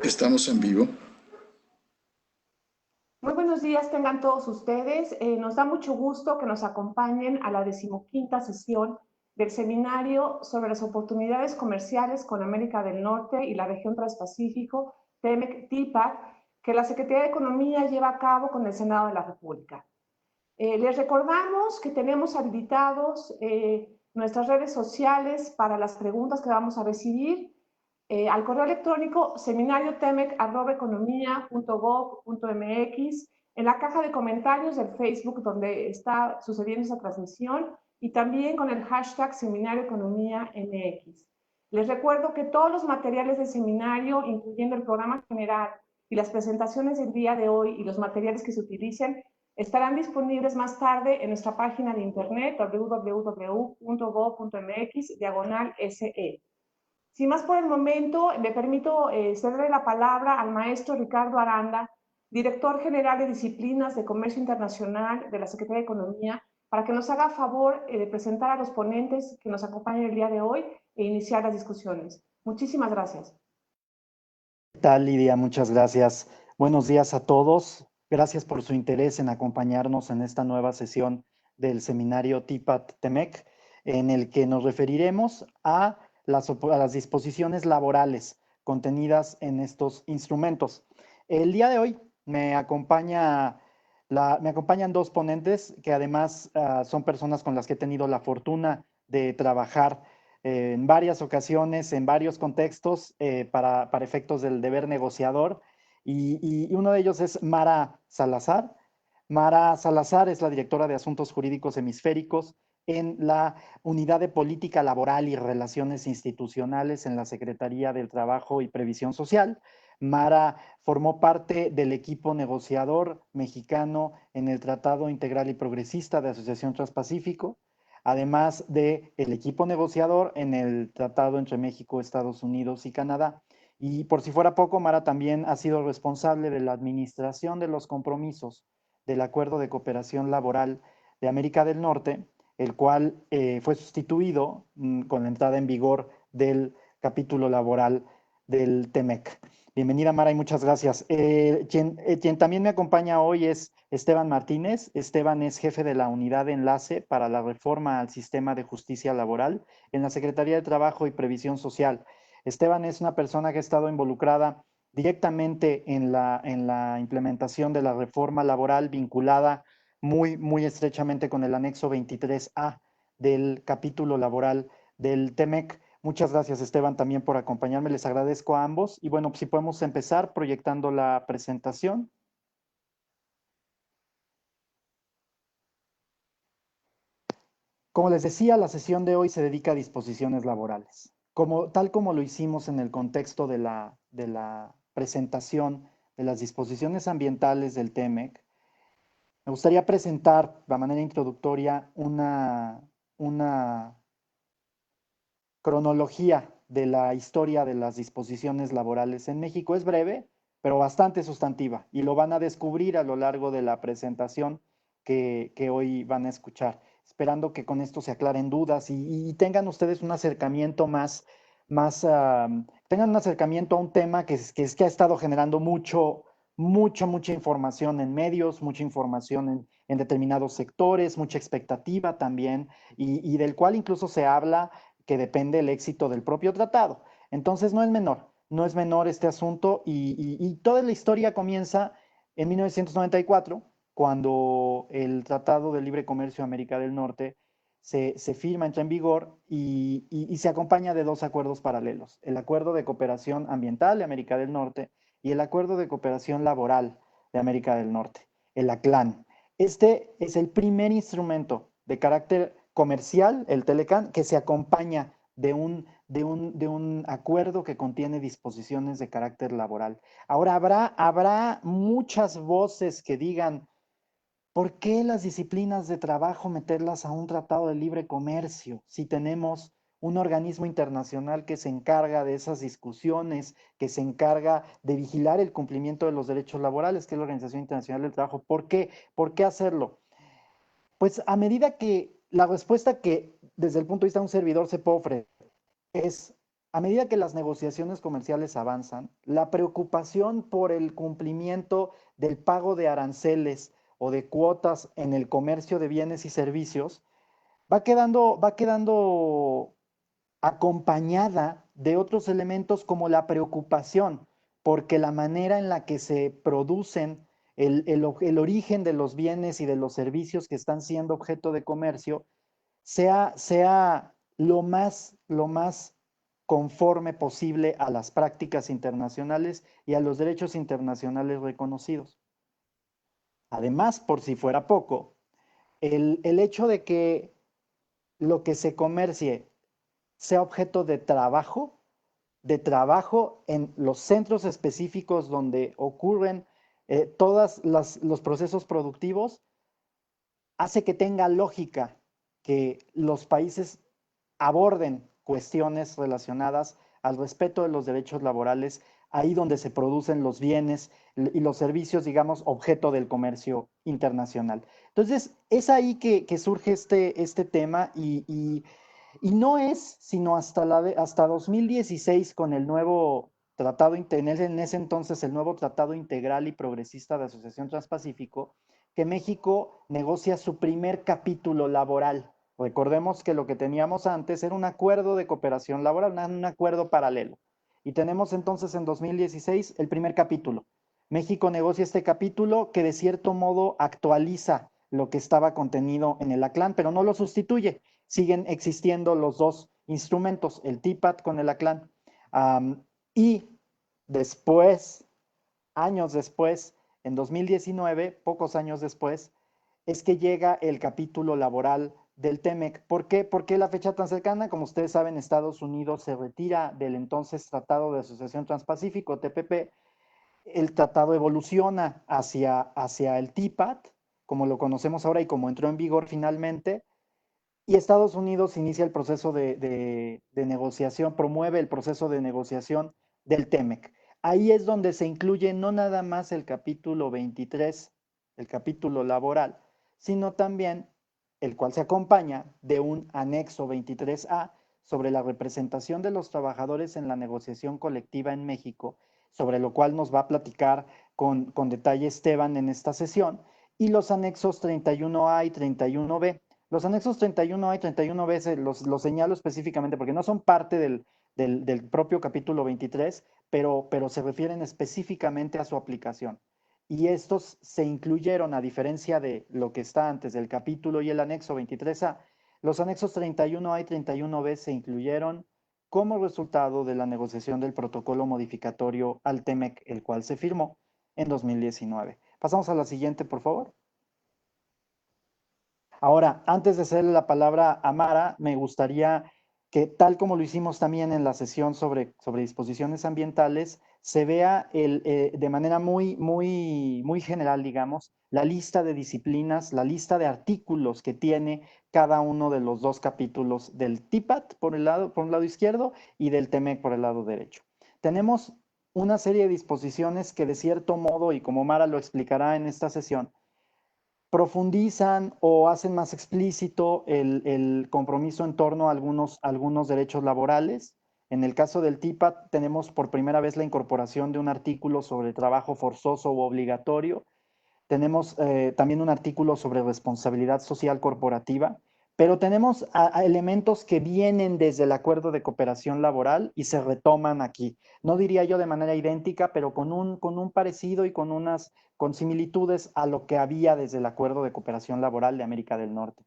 Estamos en vivo. Muy buenos días tengan todos ustedes. Nos da mucho gusto que nos acompañen a la 15ª sesión del seminario sobre las oportunidades comerciales con América del Norte y la región Transpacífico, TEMEC-TIPAC, que la Secretaría de Economía lleva a cabo con el Senado de la República. Les recordamos que tenemos habilitados nuestras redes sociales para las preguntas que vamos a recibir al correo electrónico seminariotemec@economia.gov.mx, en la caja de comentarios del Facebook donde está sucediendo esa transmisión y también con el hashtag Seminario Economía MX. Les recuerdo que todos los materiales del seminario, incluyendo el programa general y las presentaciones del día de hoy y los materiales que se utilicen, estarán disponibles más tarde en nuestra página de internet www.gov.mx/SE. Sin más por el momento, me permito cederle la palabra al maestro Ricardo Aranda, director general de Disciplinas de Comercio Internacional de la Secretaría de Economía, para que nos haga favor de presentar a los ponentes que nos acompañan el día de hoy e iniciar las discusiones. Muchísimas gracias. ¿Qué tal, Lidia? Muchas gracias. Buenos días a todos. Gracias por su interés en acompañarnos en esta nueva sesión del seminario TIPAT-TEMEC, en el que nos referiremos a las disposiciones laborales contenidas en estos instrumentos. El día de hoy me acompañan dos ponentes que además son personas con las que he tenido la fortuna de trabajar en varias ocasiones, en varios contextos, para efectos del deber negociador. Y uno de ellos es Mara Salazar. Mara Salazar es la directora de Asuntos Jurídicos Hemisféricos en la Unidad de Política Laboral y Relaciones Institucionales en la Secretaría del Trabajo y Previsión Social. Mara formó parte del equipo negociador mexicano en el Tratado Integral y Progresista de Asociación Transpacífico, además del equipo negociador en el tratado entre México, Estados Unidos y Canadá. Y por si fuera poco, Mara también ha sido responsable de la administración de los compromisos del Acuerdo de Cooperación Laboral de América del Norte, el cual fue sustituido con la entrada en vigor del capítulo laboral del TEMEC. Bienvenida, Mara, y muchas gracias. Quien también me acompaña hoy es Esteban Martínez. Esteban es jefe de la Unidad de Enlace para la Reforma al Sistema de Justicia Laboral en la Secretaría de Trabajo y Previsión Social. Esteban es una persona que ha estado involucrada directamente en la implementación de la reforma laboral vinculada muy estrechamente con el anexo 23A del capítulo laboral del TEMEC. Muchas gracias, Esteban, también por acompañarme. Les agradezco a ambos. Y bueno, si podemos empezar proyectando la presentación. Como les decía, la sesión de hoy se dedica a disposiciones laborales. Tal como lo hicimos en el contexto de la presentación de las disposiciones ambientales del TEMEC, me gustaría presentar de manera introductoria una cronología de la historia de las disposiciones laborales en México. Es breve, pero bastante sustantiva, y lo van a descubrir a lo largo de la presentación que hoy van a escuchar, esperando que con esto se aclaren dudas y tengan ustedes un acercamiento tengan un acercamiento a un tema que ha estado generando mucha información en medios, mucha información en determinados sectores, mucha expectativa también, y del cual incluso se habla que depende el éxito del propio tratado. Entonces no es menor este asunto, y toda la historia comienza en 1994, cuando el Tratado de Libre Comercio de América del Norte se firma, entra en vigor y se acompaña de dos acuerdos paralelos: el Acuerdo de Cooperación Ambiental de América del Norte y el Acuerdo de Cooperación Laboral de América del Norte, el ACLAN. Este es el primer instrumento de carácter comercial, el Telecan, que se acompaña de un acuerdo que contiene disposiciones de carácter laboral. Ahora, habrá muchas voces que digan: ¿por qué las disciplinas de trabajo meterlas a un tratado de libre comercio si tenemos un organismo internacional que se encarga de esas discusiones, que se encarga de vigilar el cumplimiento de los derechos laborales, que es la Organización Internacional del Trabajo? ¿Por qué? ¿Por qué hacerlo? Pues a medida que la respuesta que desde el punto de vista de un servidor se puede ofrecer es: a medida que las negociaciones comerciales avanzan, la preocupación por el cumplimiento del pago de aranceles o de cuotas en el comercio de bienes y servicios va quedando acompañada de otros elementos como la preocupación, porque la manera en la que se producen el origen de los bienes y de los servicios que están siendo objeto de comercio sea lo más conforme posible a las prácticas internacionales y a los derechos internacionales reconocidos. Además, por si fuera poco, el hecho de que lo que se comercie sea objeto de trabajo en los centros específicos donde ocurren todos los procesos productivos, hace que tenga lógica que los países aborden cuestiones relacionadas al respeto de los derechos laborales, ahí donde se producen los bienes y los servicios, digamos, objeto del comercio internacional. Entonces, es ahí que surge este tema y no es sino hasta 2016 con el nuevo tratado, en ese entonces el nuevo Tratado Integral y Progresista de Asociación Transpacífico, que México negocia su primer capítulo laboral. Recordemos que lo que teníamos antes era un acuerdo de cooperación laboral, un acuerdo paralelo. Y tenemos entonces en 2016 el primer capítulo. México negocia este capítulo que de cierto modo actualiza lo que estaba contenido en el ACLAN, pero no lo sustituye. Siguen existiendo los dos instrumentos, el TIPAT con el ACLAN. Y después, años después, en 2019, pocos años después, es que llega el capítulo laboral del TEMEC. ¿Por qué? ¿Por qué la fecha tan cercana? Como ustedes saben, Estados Unidos se retira del entonces Tratado de Asociación Transpacífico, TPP. El tratado evoluciona hacia el TIPAT, como lo conocemos ahora y como entró en vigor finalmente, y Estados Unidos inicia el proceso de negociación, promueve el proceso de negociación del TEMEC. Ahí es donde se incluye no nada más el capítulo 23, el capítulo laboral, sino también el cual se acompaña de un anexo 23A sobre la representación de los trabajadores en la negociación colectiva en México, sobre lo cual nos va a platicar con detalle Esteban en esta sesión, y los anexos 31A y 31B. Los anexos 31A y 31B los señalo específicamente porque no son parte del propio capítulo 23, pero se refieren específicamente a su aplicación. Y estos se incluyeron, a diferencia de lo que está antes del capítulo y el anexo 23A, los anexos 31A y 31B se incluyeron como resultado de la negociación del protocolo modificatorio al TEMEC, el cual se firmó en 2019. Pasamos a la siguiente, por favor. Ahora, antes de cederle la palabra a Mara, me gustaría que, tal como lo hicimos también en la sesión sobre disposiciones ambientales, se vea de manera muy general, digamos, la lista de disciplinas, la lista de artículos que tiene cada uno de los dos capítulos del TIPAT por un lado izquierdo y del TEMEC por el lado derecho. Tenemos una serie de disposiciones que de cierto modo, y como Mara lo explicará en esta sesión, profundizan o hacen más explícito el compromiso en torno a algunos derechos laborales. En el caso del TIPAT tenemos por primera vez la incorporación de un artículo sobre trabajo forzoso u obligatorio. Tenemos también un artículo sobre responsabilidad social corporativa, pero tenemos elementos que vienen desde el acuerdo de cooperación laboral y se retoman aquí. No diría yo de manera idéntica, pero con un parecido y con similitudes a lo que había desde el acuerdo de cooperación laboral de América del Norte.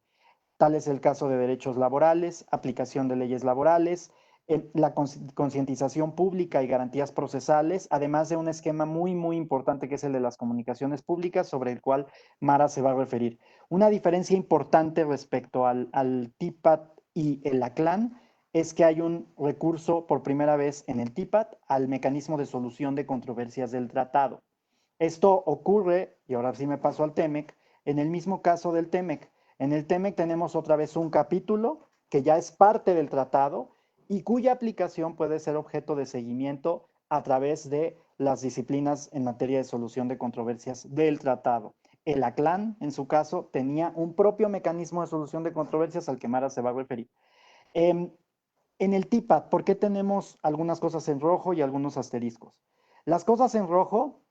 Tal es el caso de derechos laborales, aplicación de leyes laborales, la concientización pública y garantías procesales, además de un esquema muy importante que es el de las comunicaciones públicas, sobre el cual Mara se va a referir. Una diferencia importante respecto al TIPAT y el ACLAN es que hay un recurso por primera vez en el TIPAT al mecanismo de solución de controversias del tratado. Esto ocurre, y ahora sí me paso al TEMEC, en el mismo caso del TEMEC. En el TEMEC tenemos otra vez un capítulo que ya es parte del tratado y cuya aplicación puede ser objeto de seguimiento a través de las disciplinas en materia de solución de controversias del tratado. El ACLAN, en su caso, tenía un propio mecanismo de solución de controversias al que Mara se va a referir. En el TIPAD, ¿por qué tenemos algunas cosas en rojo y algunos asteriscos? Las cosas en rojo,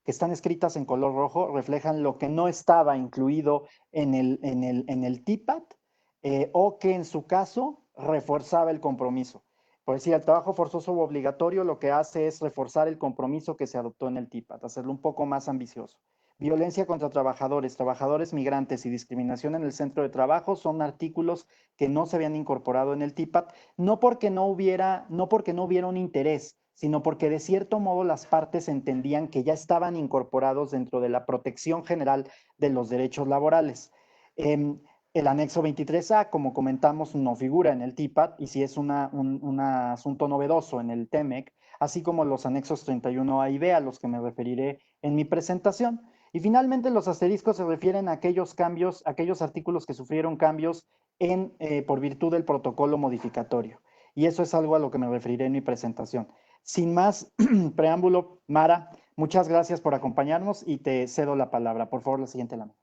que están escritas en color rojo, reflejan lo que no estaba incluido en el TIPAD o que en su caso reforzaba el compromiso. Por decir, el trabajo forzoso u obligatorio lo que hace es reforzar el compromiso que se adoptó en el TIPAD, hacerlo un poco más ambicioso. Violencia contra trabajadores, trabajadores migrantes y discriminación en el centro de trabajo son artículos que no se habían incorporado en el TIPAD, no porque no hubiera un interés, sino porque de cierto modo las partes entendían que ya estaban incorporados dentro de la protección general de los derechos laborales. El anexo 23A, como comentamos, no figura en el TIPAD y sí es un asunto novedoso en el TEMEC, así como los anexos 31A y B, a los que me referiré en mi presentación. Y finalmente los asteriscos se refieren a aquellos cambios, aquellos artículos que sufrieron cambios por virtud del protocolo modificatorio. Y eso es algo a lo que me referiré en mi presentación. Sin más preámbulo, Mara, muchas gracias por acompañarnos y te cedo la palabra. Por favor, la siguiente lámina.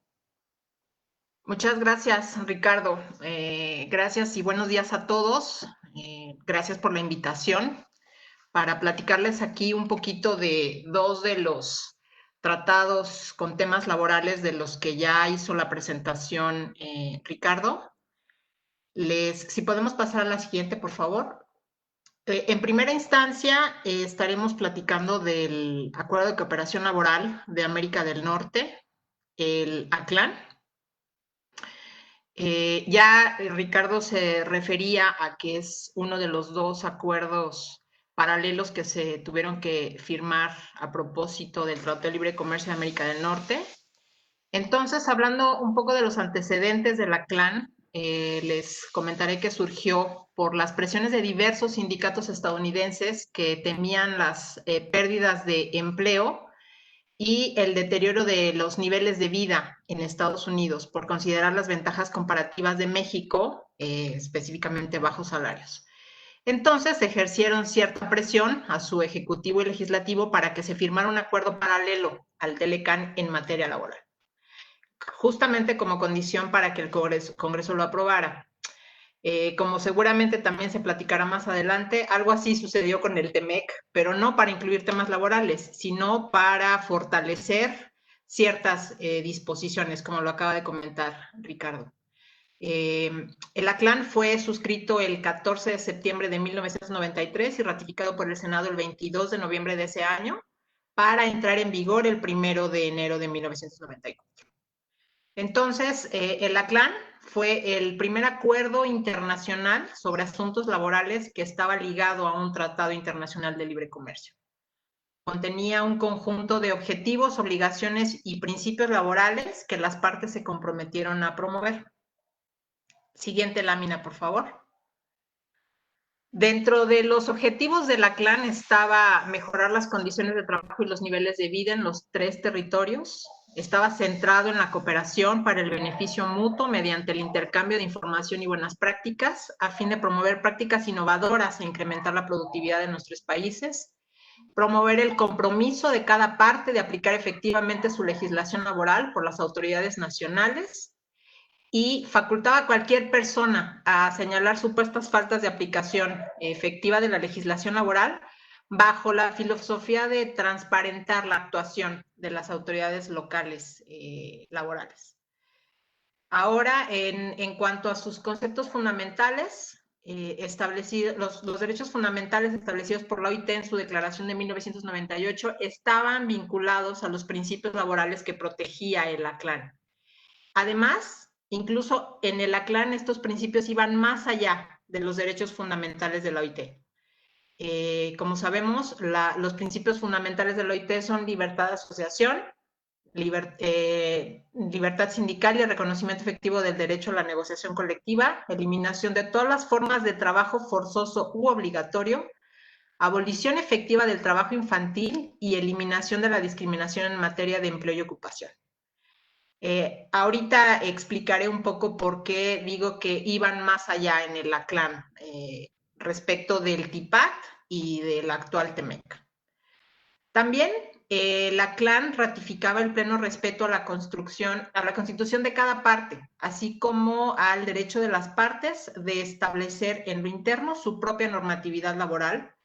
Muchas gracias, Ricardo. Gracias y buenos días a todos. Gracias por la invitación para platicarles aquí un poquito de dos de los tratados con temas laborales de los que ya hizo la presentación Ricardo. Si podemos pasar a la siguiente, por favor. En primera instancia, estaremos platicando del Acuerdo de Cooperación Laboral de América del Norte, el ACLAN. Ya Ricardo se refería a que es uno de los dos acuerdos paralelos que se tuvieron que firmar a propósito del Tratado de Libre Comercio de América del Norte. Entonces, hablando un poco de los antecedentes de la CLAN, les comentaré que surgió por las presiones de diversos sindicatos estadounidenses que temían las pérdidas de empleo y el deterioro de los niveles de vida en Estados Unidos por considerar las ventajas comparativas de México, específicamente bajos salarios. Entonces ejercieron cierta presión a su ejecutivo y legislativo para que se firmara un acuerdo paralelo al TLCAN en materia laboral, justamente como condición para que el Congreso lo aprobara. Como seguramente también se platicará más adelante, algo así sucedió con el TEMEC, pero no para incluir temas laborales, sino para fortalecer ciertas disposiciones, como lo acaba de comentar Ricardo. El ACLAN fue suscrito el 14 de septiembre de 1993 y ratificado por el Senado el 22 de noviembre de ese año, para entrar en vigor el 1 de enero de 1994. Entonces, el ACLAN fue el primer acuerdo internacional sobre asuntos laborales que estaba ligado a un tratado internacional de libre comercio. Contenía un conjunto de objetivos, obligaciones y principios laborales que las partes se comprometieron a promover. Siguiente lámina, por favor. Dentro de los objetivos de la CLAN estaba mejorar las condiciones de trabajo y los niveles de vida en los 3 territorios. Estaba centrado en la cooperación para el beneficio mutuo mediante el intercambio de información y buenas prácticas, a fin de promover prácticas innovadoras e incrementar la productividad de nuestros países. Promover el compromiso de cada parte de aplicar efectivamente su legislación laboral por las autoridades nacionales. Y facultaba a cualquier persona a señalar supuestas faltas de aplicación efectiva de la legislación laboral bajo la filosofía de transparentar la actuación de las autoridades locales laborales. Ahora, en cuanto a sus conceptos fundamentales, los derechos fundamentales establecidos por la OIT en su declaración de 1998 estaban vinculados a los principios laborales que protegía el ACLAN. Además, incluso en el ACLAN estos principios iban más allá de los derechos fundamentales de la OIT. Como sabemos, los principios fundamentales de la OIT son libertad de asociación, libertad sindical y el reconocimiento efectivo del derecho a la negociación colectiva, eliminación de todas las formas de trabajo forzoso u obligatorio, abolición efectiva del trabajo infantil y eliminación de la discriminación en materia de empleo y ocupación. Ahorita explicaré un poco por qué digo que iban más allá en el ACLAN respecto del TIPAD y del actual TEMEC. También la CLAN ratificaba el pleno respeto a la Constitución de cada parte, así como al derecho de las partes de establecer en lo interno su propia normatividad laboral,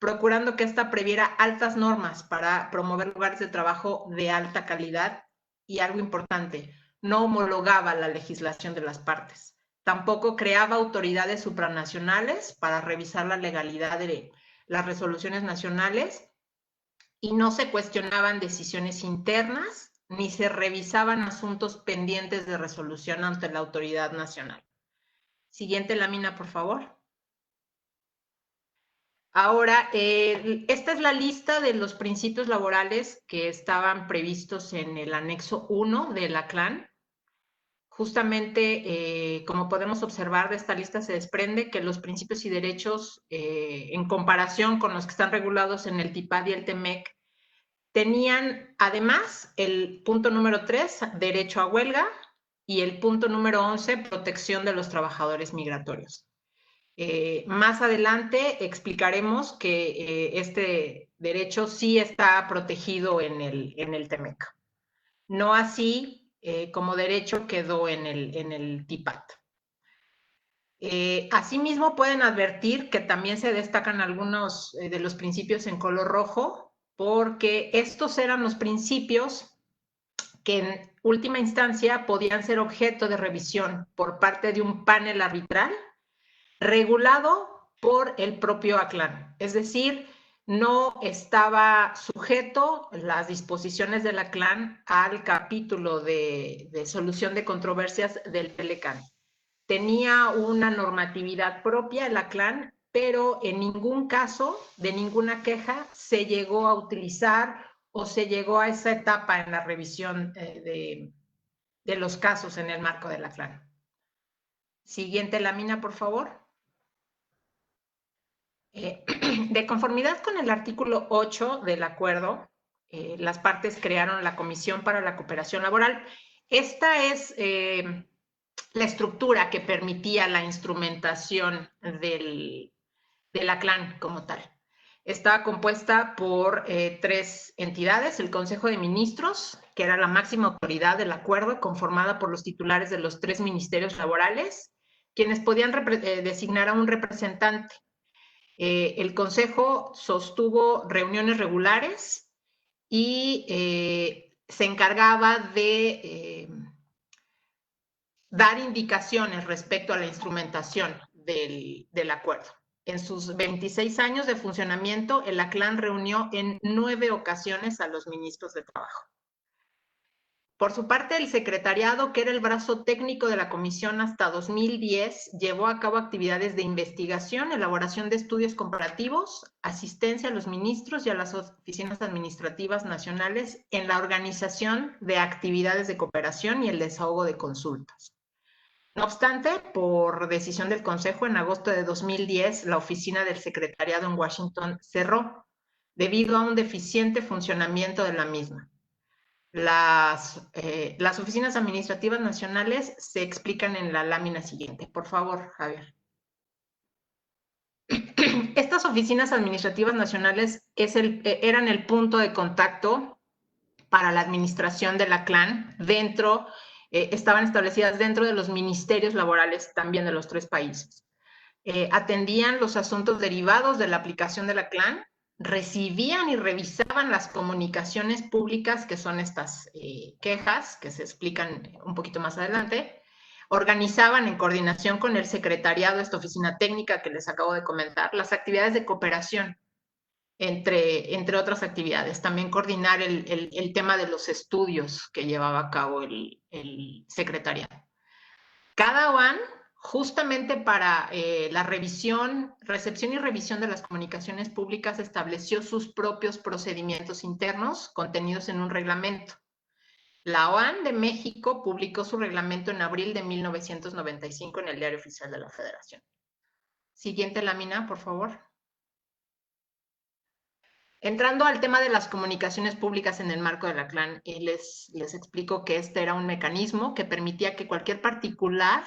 procurando que ésta previera altas normas para promover lugares de trabajo de alta calidad y, algo importante, no homologaba la legislación de las partes. Tampoco creaba autoridades supranacionales para revisar la legalidad de las resoluciones nacionales y no se cuestionaban decisiones internas ni se revisaban asuntos pendientes de resolución ante la autoridad nacional. Siguiente lámina, por favor. Ahora, esta es la lista de los principios laborales que estaban previstos en el anexo 1 de la CLAN. Justamente, como podemos observar de esta lista, se desprende que los principios y derechos, en comparación con los que están regulados en el TIPAD y el TEMEC, tenían además el punto número 3, derecho a huelga, y el punto número 11, protección de los trabajadores migratorios. Más adelante explicaremos que este derecho sí está protegido en el TEMEC. No así como derecho quedó en el TIPAD. Asimismo, pueden advertir que también se destacan algunos de los principios en color rojo, porque estos eran los principios que en última instancia podían ser objeto de revisión por parte de un panel arbitral regulado por el propio ACLAN. Es decir, no estaba sujeto las disposiciones de la CLAN al capítulo de solución de controversias del TLCAN. Tenía una normatividad propia la CLAN, pero en ningún caso, de ninguna queja, se llegó a utilizar o se llegó a esa etapa en la revisión de los casos en el marco de la CLAN. Siguiente lámina, por favor. De conformidad con el artículo 8 del acuerdo, las partes crearon la Comisión para la Cooperación Laboral. Esta es la estructura que permitía la instrumentación de la CLAN como tal. Estaba compuesta por 3 entidades: el Consejo de Ministros, que era la máxima autoridad del acuerdo, conformada por los titulares de los 3 ministerios laborales, quienes podían designar a un representante. El Consejo sostuvo reuniones regulares y se encargaba de dar indicaciones respecto a la instrumentación del acuerdo. En sus 26 años de funcionamiento, el ACLAN reunió en 9 ocasiones a los ministros de Trabajo. Por su parte, el secretariado, que era el brazo técnico de la comisión hasta 2010, llevó a cabo actividades de investigación, elaboración de estudios comparativos, asistencia a los ministros y a las oficinas administrativas nacionales en la organización de actividades de cooperación y el desahogo de consultas. No obstante, por decisión del Consejo, en agosto de 2010, la oficina del secretariado en Washington cerró debido a un deficiente funcionamiento de la misma. Las oficinas administrativas nacionales se explican en la lámina siguiente. Por favor, Javier. Estas oficinas administrativas nacionales eran el punto de contacto para la administración de la CLAN estaban establecidas dentro de los ministerios laborales también de los 3 países. Atendían los asuntos derivados de la aplicación de la CLAN, recibían y revisaban las comunicaciones públicas, que son estas quejas, que se explican un poquito más adelante, organizaban en coordinación con el secretariado, esta oficina técnica que les acabo de comentar, las actividades de cooperación, entre otras actividades. También coordinar el tema de los estudios que llevaba a cabo el secretariado. Cada OAN, justamente para la recepción y revisión de las comunicaciones públicas, estableció sus propios procedimientos internos contenidos en un reglamento. La OAN de México publicó su reglamento en abril de 1995 en el Diario Oficial de la Federación. Siguiente lámina, por favor. Entrando al tema de las comunicaciones públicas en el marco de la CLAN, les explico que este era un mecanismo que permitía que cualquier particular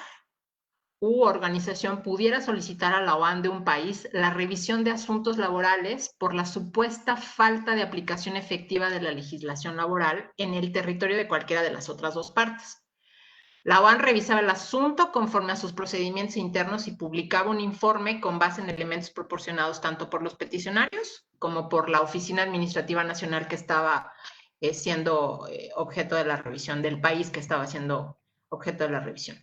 u organización pudiera solicitar a la OAN de un país la revisión de asuntos laborales por la supuesta falta de aplicación efectiva de la legislación laboral en el territorio de cualquiera de las otras dos partes. La OAN revisaba el asunto conforme a sus procedimientos internos y publicaba un informe con base en elementos proporcionados tanto por los peticionarios como por la Oficina Administrativa Nacional que estaba siendo objeto de la revisión, del país que estaba siendo objeto de la revisión.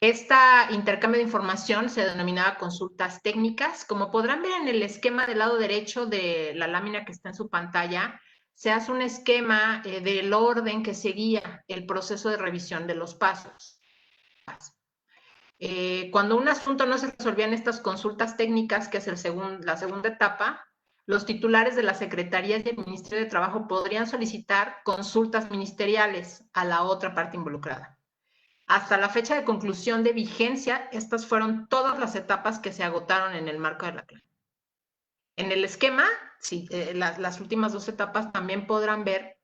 Este intercambio de información se denominaba consultas técnicas. Como podrán ver en el esquema del lado derecho de la lámina que está en su pantalla, se hace un esquema del orden que seguía el proceso de revisión de los pasos. Cuando un asunto no se resolvía en estas consultas técnicas, que es la segunda etapa, los titulares de las secretarías y el Ministerio de Trabajo podrían solicitar consultas ministeriales a la otra parte involucrada. Hasta la fecha de conclusión de vigencia, estas fueron todas las etapas que se agotaron en el marco de la CLAN. En el esquema, sí, las últimas dos etapas también podrán ver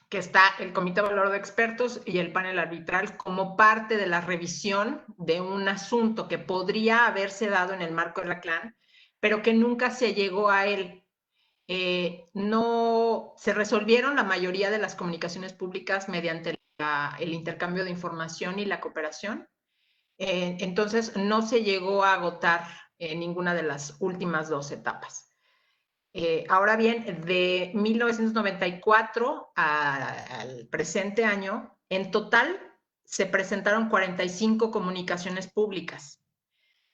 que está el Comité Evaluador de Expertos y el panel arbitral como parte de la revisión de un asunto que podría haberse dado en el marco de la CLAN, pero que nunca se llegó a él. No se resolvieron la mayoría de las comunicaciones públicas mediante el intercambio de información y la cooperación. Entonces, no se llegó a agotar ninguna de las últimas dos etapas. Ahora bien, de 1994 al presente año, en total se presentaron 45 comunicaciones públicas.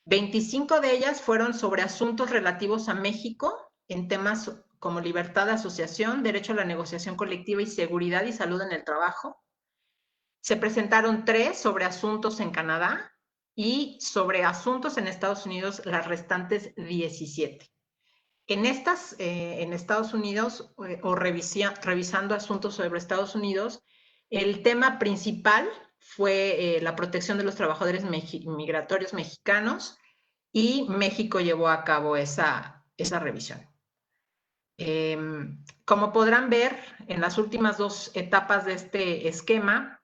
25 de ellas fueron sobre asuntos relativos a México en temas como libertad de asociación, derecho a la negociación colectiva y seguridad y salud en el trabajo. Se presentaron 3 sobre asuntos en Canadá y sobre asuntos en Estados Unidos las restantes 17. En Estados Unidos, o revisando asuntos sobre Estados Unidos, el tema principal fue la protección de los trabajadores migratorios mexicanos y México llevó a cabo esa revisión. Como podrán ver, en las últimas dos etapas de este esquema,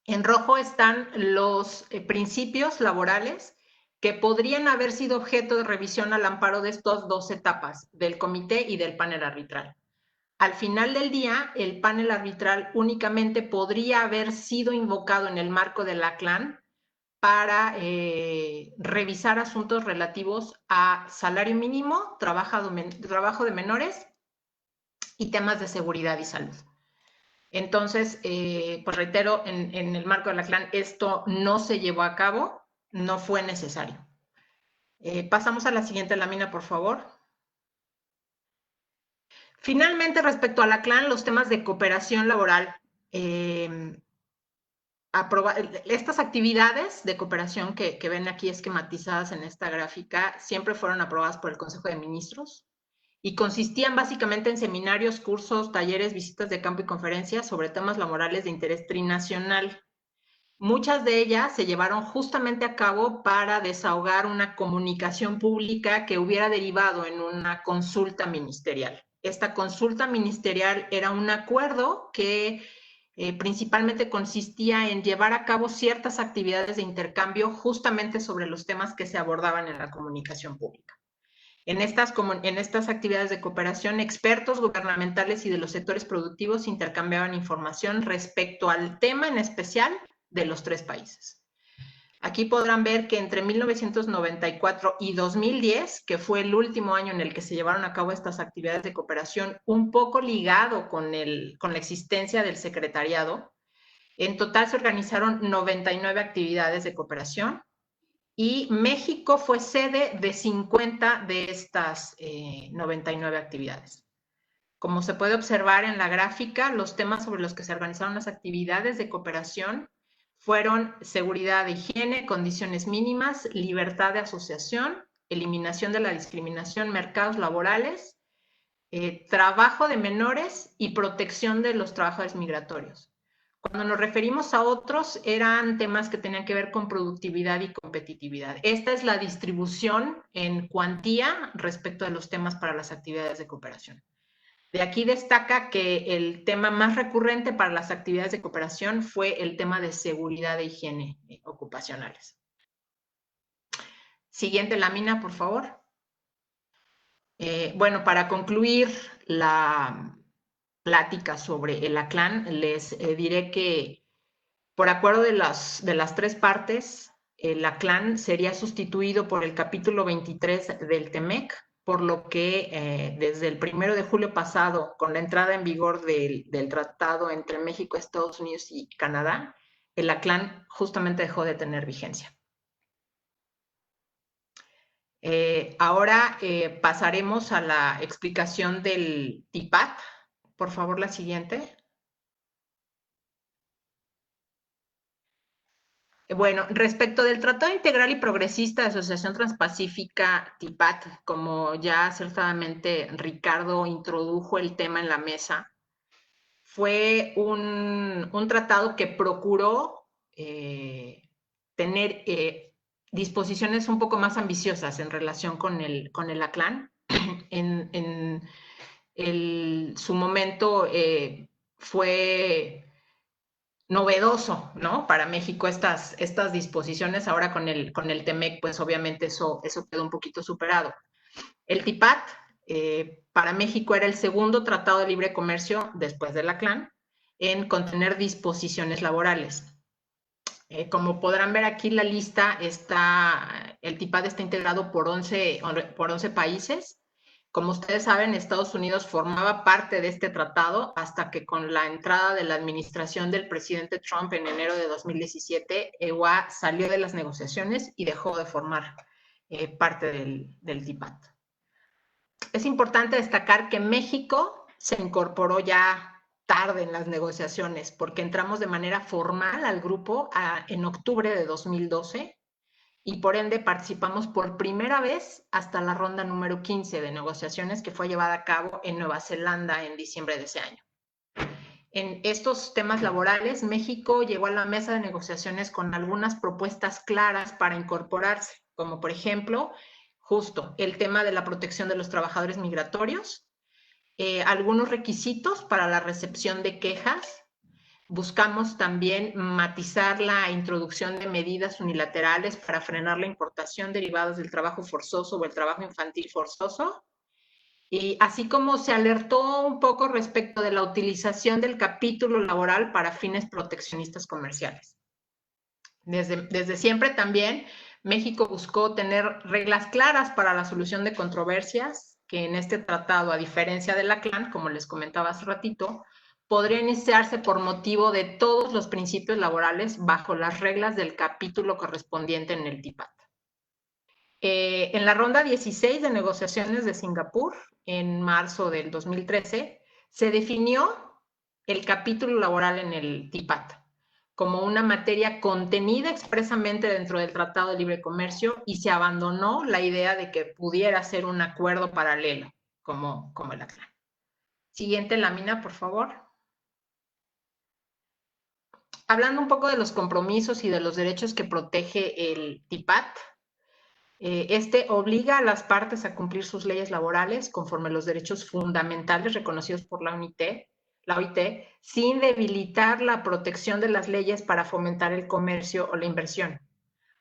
en rojo están los principios laborales que podrían haber sido objeto de revisión al amparo de estas dos etapas, del comité y del panel arbitral. Al final del día, el panel arbitral únicamente podría haber sido invocado en el marco de la CLAN para revisar asuntos relativos a salario mínimo, trabajo de menores y temas de seguridad y salud. Entonces, pues reitero, en el marco de la CLAN esto no se llevó a cabo, no fue necesario. Pasamos a la siguiente lámina, por favor. Finalmente, respecto a la CLAN, los temas de cooperación laboral. Estas actividades de cooperación que ven aquí esquematizadas en esta gráfica siempre fueron aprobadas por el Consejo de Ministros y consistían básicamente en seminarios, cursos, talleres, visitas de campo y conferencias sobre temas laborales de interés trinacional. Muchas de ellas se llevaron justamente a cabo para desahogar una comunicación pública que hubiera derivado en una consulta ministerial. Esta consulta ministerial era un acuerdo que principalmente consistía en llevar a cabo ciertas actividades de intercambio justamente sobre los temas que se abordaban en la comunicación pública. En estas actividades de cooperación, expertos gubernamentales y de los sectores productivos intercambiaban información respecto al tema en especial de los 3 países. Aquí podrán ver que entre 1994 y 2010, que fue el último año en el que se llevaron a cabo estas actividades de cooperación, un poco ligado con la existencia del secretariado, en total se organizaron 99 actividades de cooperación y México fue sede de 50 de estas 99 actividades. Como se puede observar en la gráfica, los temas sobre los que se organizaron las actividades de cooperación fueron seguridad e higiene, condiciones mínimas, libertad de asociación, eliminación de la discriminación, mercados laborales, trabajo de menores y protección de los trabajadores migratorios. Cuando nos referimos a otros, eran temas que tenían que ver con productividad y competitividad. Esta es la distribución en cuantía respecto de los temas para las actividades de cooperación. De aquí destaca que el tema más recurrente para las actividades de cooperación fue el tema de seguridad e higiene ocupacionales. Siguiente lámina, por favor. Bueno, para concluir la plática sobre el ACLAN, les diré que por acuerdo de las 3 partes, el ACLAN sería sustituido por el capítulo 23 del TEMEC, por lo que desde el 1 de julio pasado, con la entrada en vigor del tratado entre México, Estados Unidos y Canadá, el ACLAN justamente dejó de tener vigencia. Ahora pasaremos a la explicación del TIPAT. Por favor, la siguiente. Bueno, respecto del Tratado Integral y Progresista de Asociación Transpacífica, TIPAT, como ya acertadamente Ricardo introdujo el tema en la mesa, fue un tratado que procuró tener disposiciones un poco más ambiciosas en relación con el ACLAN. En su momento fue novedoso, ¿no? Para México estas disposiciones. Ahora con el TEMEC, pues obviamente eso quedó un poquito superado. El TIPAT para México era el segundo tratado de libre comercio después del ACLAN en contener disposiciones laborales. Como podrán ver aquí la lista, el TIPAT está integrado por 11 países. Como ustedes saben, Estados Unidos formaba parte de este tratado hasta que con la entrada de la administración del presidente Trump en enero de 2017, EUA salió de las negociaciones y dejó de formar parte del TIPAT. Es importante destacar que México se incorporó ya tarde en las negociaciones, porque entramos de manera formal al grupo en octubre de 2012 y por ende participamos por primera vez hasta la ronda número 15 de negociaciones que fue llevada a cabo en Nueva Zelanda en diciembre de ese año. En estos temas laborales, México llegó a la mesa de negociaciones con algunas propuestas claras para incorporarse, como por ejemplo, justo el tema de la protección de los trabajadores migratorios, algunos requisitos para la recepción de quejas. Buscamos también matizar la introducción de medidas unilaterales para frenar la importación derivadas del trabajo forzoso o el trabajo infantil forzoso. Y así como se alertó un poco respecto de la utilización del capítulo laboral para fines proteccionistas comerciales. Desde siempre también México buscó tener reglas claras para la solución de controversias, que en este tratado, a diferencia del ACLAN, como les comentaba hace ratito, podría iniciarse por motivo de todos los principios laborales bajo las reglas del capítulo correspondiente en el TIPAT. En la ronda 16 de negociaciones de Singapur, en marzo del 2013, se definió el capítulo laboral en el TIPAT como una materia contenida expresamente dentro del Tratado de Libre Comercio y se abandonó la idea de que pudiera ser un acuerdo paralelo como el ACLAN. Siguiente lámina, por favor. Hablando un poco de los compromisos y de los derechos que protege el TIPAT, este obliga a las partes a cumplir sus leyes laborales conforme a los derechos fundamentales reconocidos por la OIT, sin debilitar la protección de las leyes para fomentar el comercio o la inversión.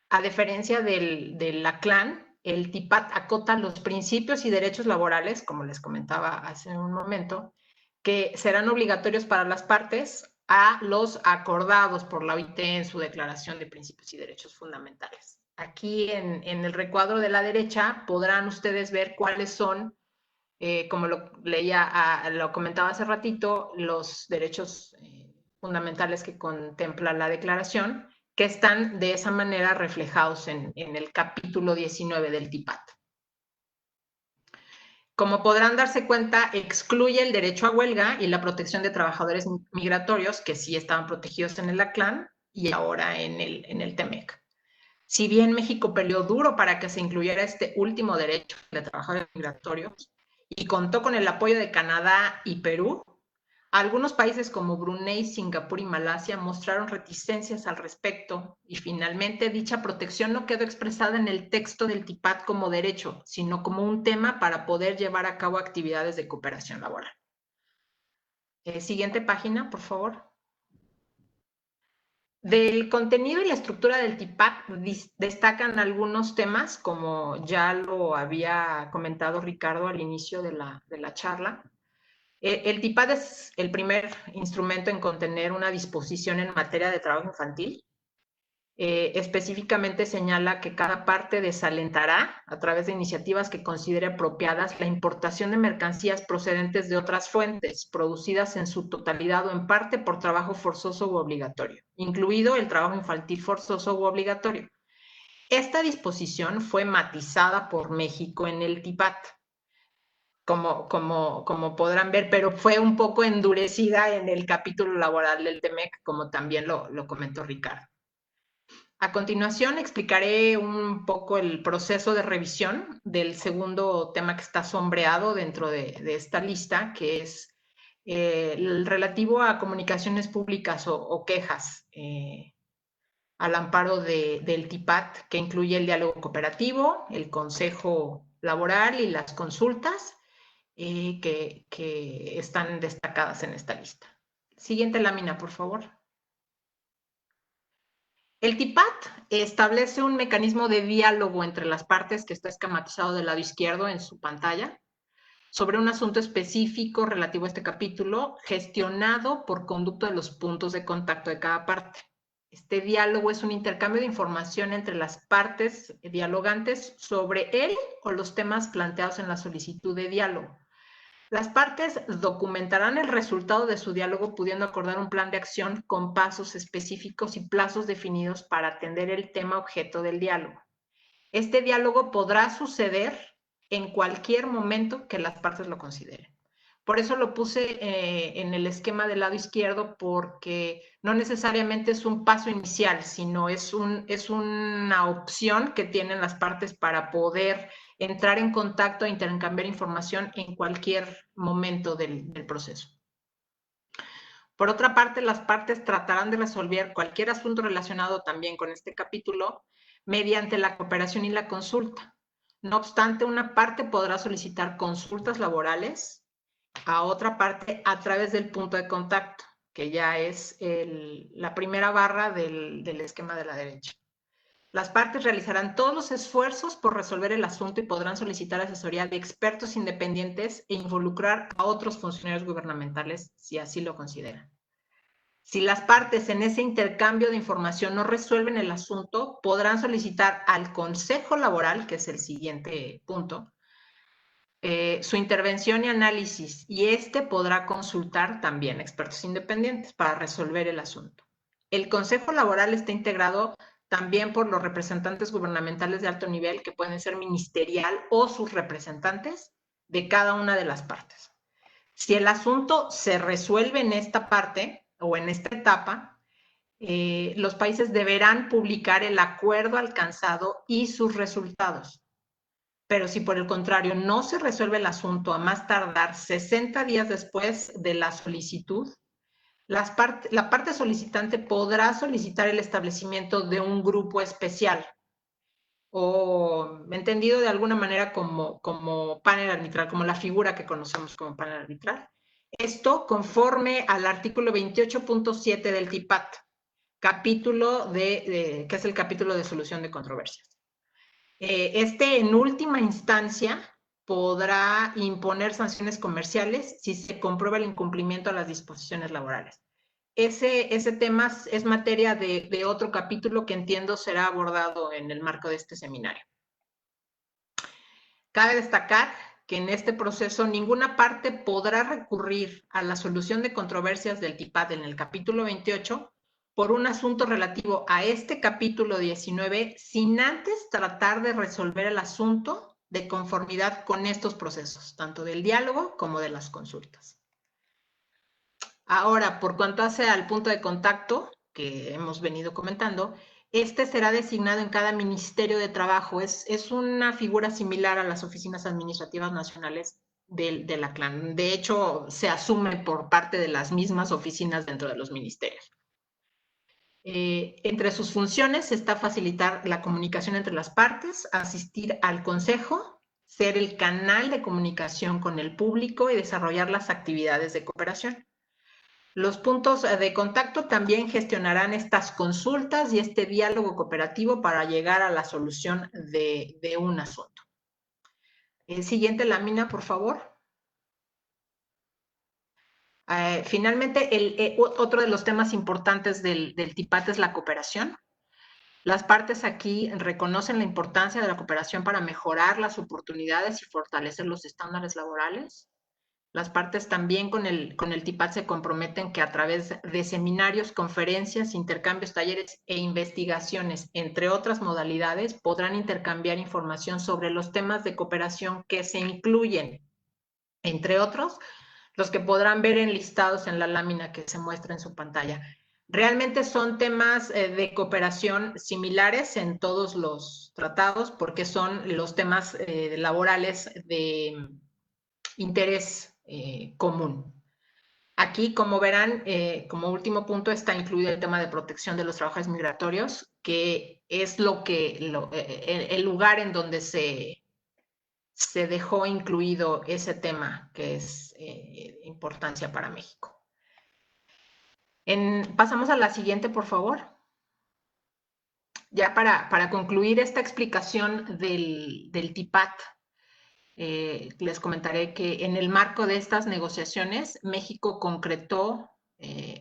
A diferencia del ACLAN, el TIPAT acota los principios y derechos laborales, como les comentaba hace un momento, que serán obligatorios para las partes a los acordados por la OIT en su Declaración de Principios y Derechos Fundamentales. Aquí en el recuadro de la derecha podrán ustedes ver cuáles son, como lo comentaba hace ratito, los derechos fundamentales que contempla la declaración, que están de esa manera reflejados en el capítulo 19 del TIPAT. Como podrán darse cuenta, excluye el derecho a huelga y la protección de trabajadores migratorios que sí estaban protegidos en el ACLAN y ahora en el TEMEC. Si bien México peleó duro para que se incluyera este último derecho de trabajadores migratorios y contó con el apoyo de Canadá y Perú, algunos países como Brunei, Singapur y Malasia mostraron reticencias al respecto y finalmente dicha protección no quedó expresada en el texto del TIPAT como derecho, sino como un tema para poder llevar a cabo actividades de cooperación laboral. Siguiente página, por favor. Del contenido y la estructura del TIPAC destacan algunos temas, como ya lo había comentado Ricardo al inicio de la charla. El TIPAD es el primer instrumento en contener una disposición en materia de trabajo infantil. Específicamente señala que cada parte desalentará, a través de iniciativas que considere apropiadas, la importación de mercancías procedentes de otras fuentes, producidas en su totalidad o en parte por trabajo forzoso u obligatorio, incluido el trabajo infantil forzoso u obligatorio. Esta disposición fue matizada por México en el TIPAD, como podrán ver, pero fue un poco endurecida en el capítulo laboral del TEMEC, como también lo comentó Ricardo. A continuación explicaré un poco el proceso de revisión del segundo tema que está sombreado dentro de esta lista, que es el relativo a comunicaciones públicas o quejas al amparo del TIPAD, que incluye el diálogo cooperativo, el consejo laboral y las consultas que están destacadas en esta lista. Siguiente lámina, por favor. El TIPAD establece un mecanismo de diálogo entre las partes, que está esquematizado del lado izquierdo en su pantalla, sobre un asunto específico relativo a este capítulo, gestionado por conducto de los puntos de contacto de cada parte. Este diálogo es un intercambio de información entre las partes dialogantes sobre él o los temas planteados en la solicitud de diálogo. Las partes documentarán el resultado de su diálogo, pudiendo acordar un plan de acción con pasos específicos y plazos definidos para atender el tema objeto del diálogo. Este diálogo podrá suceder en cualquier momento que las partes lo consideren. Por eso lo puse en el esquema del lado izquierdo, porque no necesariamente es un paso inicial, sino es una opción que tienen las partes para poder entrar en contacto e intercambiar información en cualquier momento del proceso. Por otra parte, las partes tratarán de resolver cualquier asunto relacionado también con este capítulo mediante la cooperación y la consulta. No obstante, una parte podrá solicitar consultas laborales a otra parte a través del punto de contacto, que ya es la primera barra del esquema de la derecha. Las partes realizarán todos los esfuerzos por resolver el asunto y podrán solicitar asesoría de expertos independientes e involucrar a otros funcionarios gubernamentales si así lo consideran. Si las partes en ese intercambio de información no resuelven el asunto, podrán solicitar al Consejo Laboral, que es el siguiente punto, su intervención y análisis, y podrá consultar también expertos independientes para resolver el asunto. El Consejo Laboral está integrado también por los representantes gubernamentales de alto nivel, que pueden ser ministerial o sus representantes de cada una de las partes. Si el asunto se resuelve en esta parte o en esta etapa, los países deberán publicar el acuerdo alcanzado y sus resultados. Pero si por el contrario no se resuelve el asunto a más tardar 60 días después de la solicitud, la parte solicitante podrá solicitar el establecimiento de un grupo especial, o entendido de alguna manera como panel arbitral, como la figura que conocemos como panel arbitral. Esto conforme al artículo 28.7 del TIPAD, que es el capítulo de solución de controversias. En última instancia podrá imponer sanciones comerciales si se comprueba el incumplimiento a las disposiciones laborales. Ese tema es materia de otro capítulo que entiendo será abordado en el marco de este seminario. Cabe destacar que en este proceso ninguna parte podrá recurrir a la solución de controversias del TIPAD en el capítulo 28 por un asunto relativo a este capítulo 19 sin antes tratar de resolver el asunto de conformidad con estos procesos, tanto del diálogo como de las consultas. Ahora, por cuanto hace al punto de contacto que hemos venido comentando, será designado en cada Ministerio de Trabajo. Es una figura similar a las oficinas administrativas nacionales de la CLAN. De hecho, se asume por parte de las mismas oficinas dentro de los ministerios. Entre sus funciones está facilitar la comunicación entre las partes, asistir al consejo, ser el canal de comunicación con el público y desarrollar las actividades de cooperación. Los puntos de contacto también gestionarán estas consultas y este diálogo cooperativo para llegar a la solución de un asunto. Siguiente lámina, por favor. Finalmente, otro de los temas importantes del TIPAT es la cooperación. Las partes aquí reconocen la importancia de la cooperación para mejorar las oportunidades y fortalecer los estándares laborales. Las partes también con el TIPAT se comprometen que a través de seminarios, conferencias, intercambios, talleres e investigaciones, entre otras modalidades, podrán intercambiar información sobre los temas de cooperación que se incluyen, entre otros, los que podrán ver enlistados en la lámina que se muestra en su pantalla. Realmente son temas de cooperación similares en todos los tratados porque son los temas laborales de interés común. Aquí, como verán, como último punto está incluido el tema de protección de los trabajadores migratorios, que es el lugar en donde se dejó incluido ese tema que es importancia para México. Pasamos a la siguiente, por favor. Ya para concluir esta explicación del TIPAT, les comentaré que en el marco de estas negociaciones, México concretó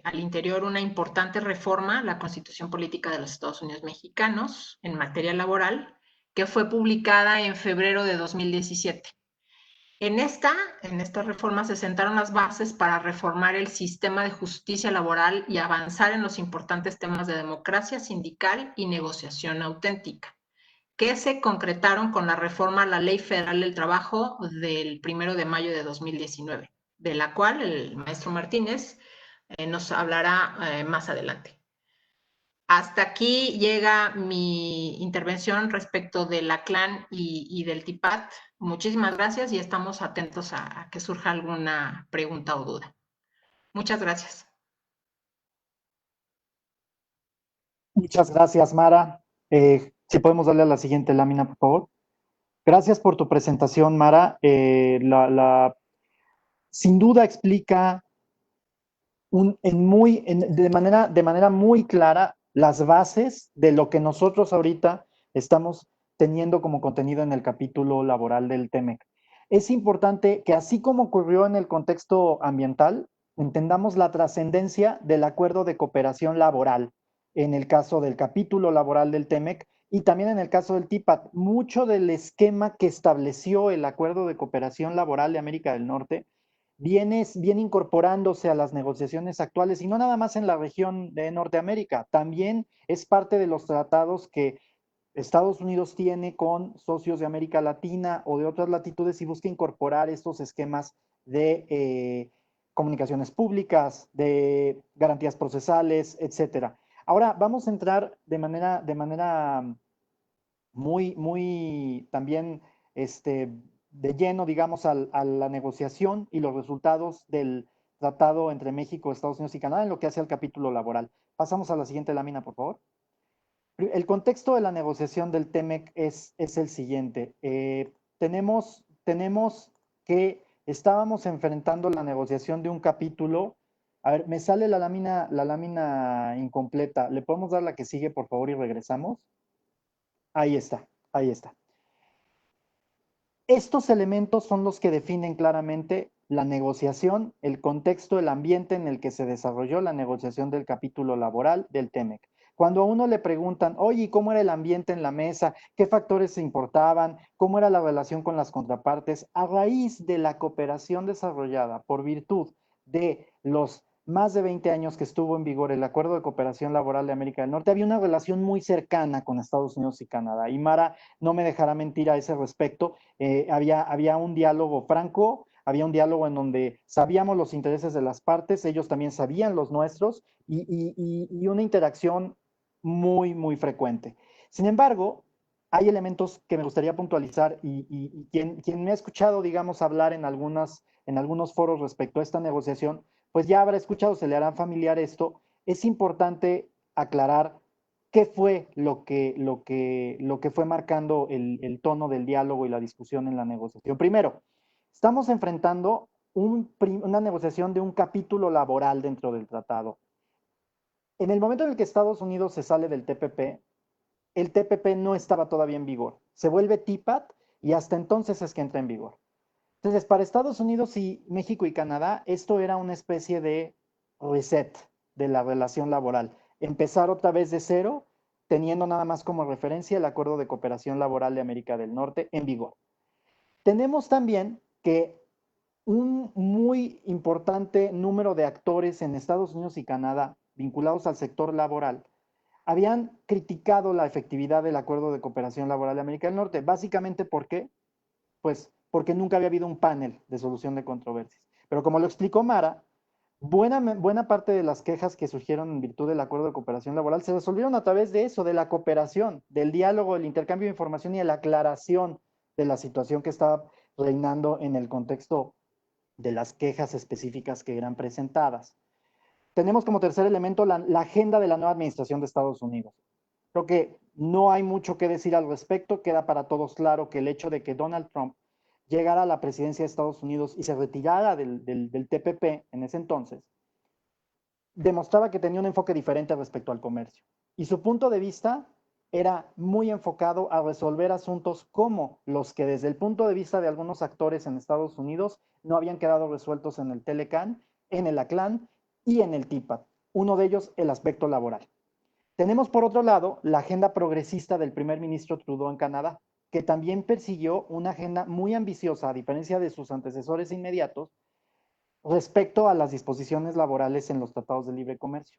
al interior una importante reforma a la Constitución Política de los Estados Unidos Mexicanos en materia laboral, que fue publicada en febrero de 2017. En esta reforma se sentaron las bases para reformar el sistema de justicia laboral y avanzar en los importantes temas de democracia sindical y negociación auténtica, que se concretaron con la reforma a la Ley Federal del Trabajo del 1 de mayo de 2019, de la cual el maestro Martínez nos hablará más adelante. Hasta aquí llega mi intervención respecto de la CLAN y del TIPAT. Muchísimas gracias y estamos atentos a que surja alguna pregunta o duda. Muchas gracias. Muchas gracias, Mara. Si podemos darle a la siguiente lámina, por favor. Gracias por tu presentación, Mara. Sin duda explica de manera muy clara las bases de lo que nosotros ahorita estamos teniendo como contenido en el capítulo laboral del TEMEC. Es importante que, así como ocurrió en el contexto ambiental, entendamos la trascendencia del acuerdo de cooperación laboral en el caso del capítulo laboral del TEMEC y también en el caso del TIPAT. Mucho del esquema que estableció el acuerdo de cooperación laboral de América del Norte viene incorporándose a las negociaciones actuales, y no nada más en la región de Norteamérica, también es parte de los tratados que Estados Unidos tiene con socios de América Latina o de otras latitudes y busca incorporar estos esquemas de comunicaciones públicas, de garantías procesales, etcétera. Ahora vamos a entrar de manera muy también de lleno, digamos, a la negociación y los resultados del tratado entre México, Estados Unidos y Canadá en lo que hace al capítulo laboral. Pasamos a la siguiente lámina, por favor. El contexto de la negociación del TEMEC es el siguiente. Tenemos que estábamos enfrentando la negociación de un capítulo. A ver, me sale la lámina incompleta. ¿Le podemos dar la que sigue, por favor, y regresamos? Ahí está, ahí está. Estos elementos son los que definen claramente la negociación, el contexto, el ambiente en el que se desarrolló la negociación del capítulo laboral del TEMEC. Cuando a uno le preguntan, oye, ¿cómo era el ambiente en la mesa? ¿Qué factores se importaban? ¿Cómo era la relación con las contrapartes? A raíz de la cooperación desarrollada por virtud de los más de 20 años que estuvo en vigor el Acuerdo de Cooperación Laboral de América del Norte, había una relación muy cercana con Estados Unidos y Canadá. Y Mara no me dejará mentir a ese respecto. Había un diálogo franco, había un diálogo en donde sabíamos los intereses de las partes, ellos también sabían los nuestros, y una interacción muy frecuente. Sin embargo, hay elementos que me gustaría puntualizar y quien me ha escuchado, digamos, hablar en algunos foros respecto a esta negociación, pues ya habrá escuchado, se le hará familiar esto. Es importante aclarar qué fue lo que fue marcando el tono del diálogo y la discusión en la negociación. Primero, estamos enfrentando una negociación de un capítulo laboral dentro del tratado. En el momento en el que Estados Unidos se sale del TPP, el TPP no estaba todavía en vigor. Se vuelve TPAT y hasta entonces es que entra en vigor. Entonces, para Estados Unidos y México y Canadá, esto era una especie de reset de la relación laboral. Empezar otra vez de cero, teniendo nada más como referencia el Acuerdo de Cooperación Laboral de América del Norte en vigor. Tenemos también que un muy importante número de actores en Estados Unidos y Canadá vinculados al sector laboral habían criticado la efectividad del Acuerdo de Cooperación Laboral de América del Norte. Básicamente, ¿por qué? Pues porque nunca había habido un panel de solución de controversias. Pero como lo explicó Mara, buena parte de las quejas que surgieron en virtud del Acuerdo de Cooperación Laboral se resolvieron a través de eso, de la cooperación, del diálogo, el intercambio de información y de la aclaración de la situación que estaba reinando en el contexto de las quejas específicas que eran presentadas. Tenemos como tercer elemento la agenda de la nueva administración de Estados Unidos. Creo que no hay mucho que decir al respecto. Queda para todos claro que el hecho de que Donald Trump llegara a la presidencia de Estados Unidos y se retirara del TPP en ese entonces, demostraba que tenía un enfoque diferente respecto al comercio. Y su punto de vista era muy enfocado a resolver asuntos como los que desde el punto de vista de algunos actores en Estados Unidos no habían quedado resueltos en el Telecan, en el ACLAN y en el TIPAD. Uno de ellos, el aspecto laboral. Tenemos por otro lado la agenda progresista del primer ministro Trudeau en Canadá, que también persiguió una agenda muy ambiciosa, a diferencia de sus antecesores inmediatos, respecto a las disposiciones laborales en los tratados de libre comercio.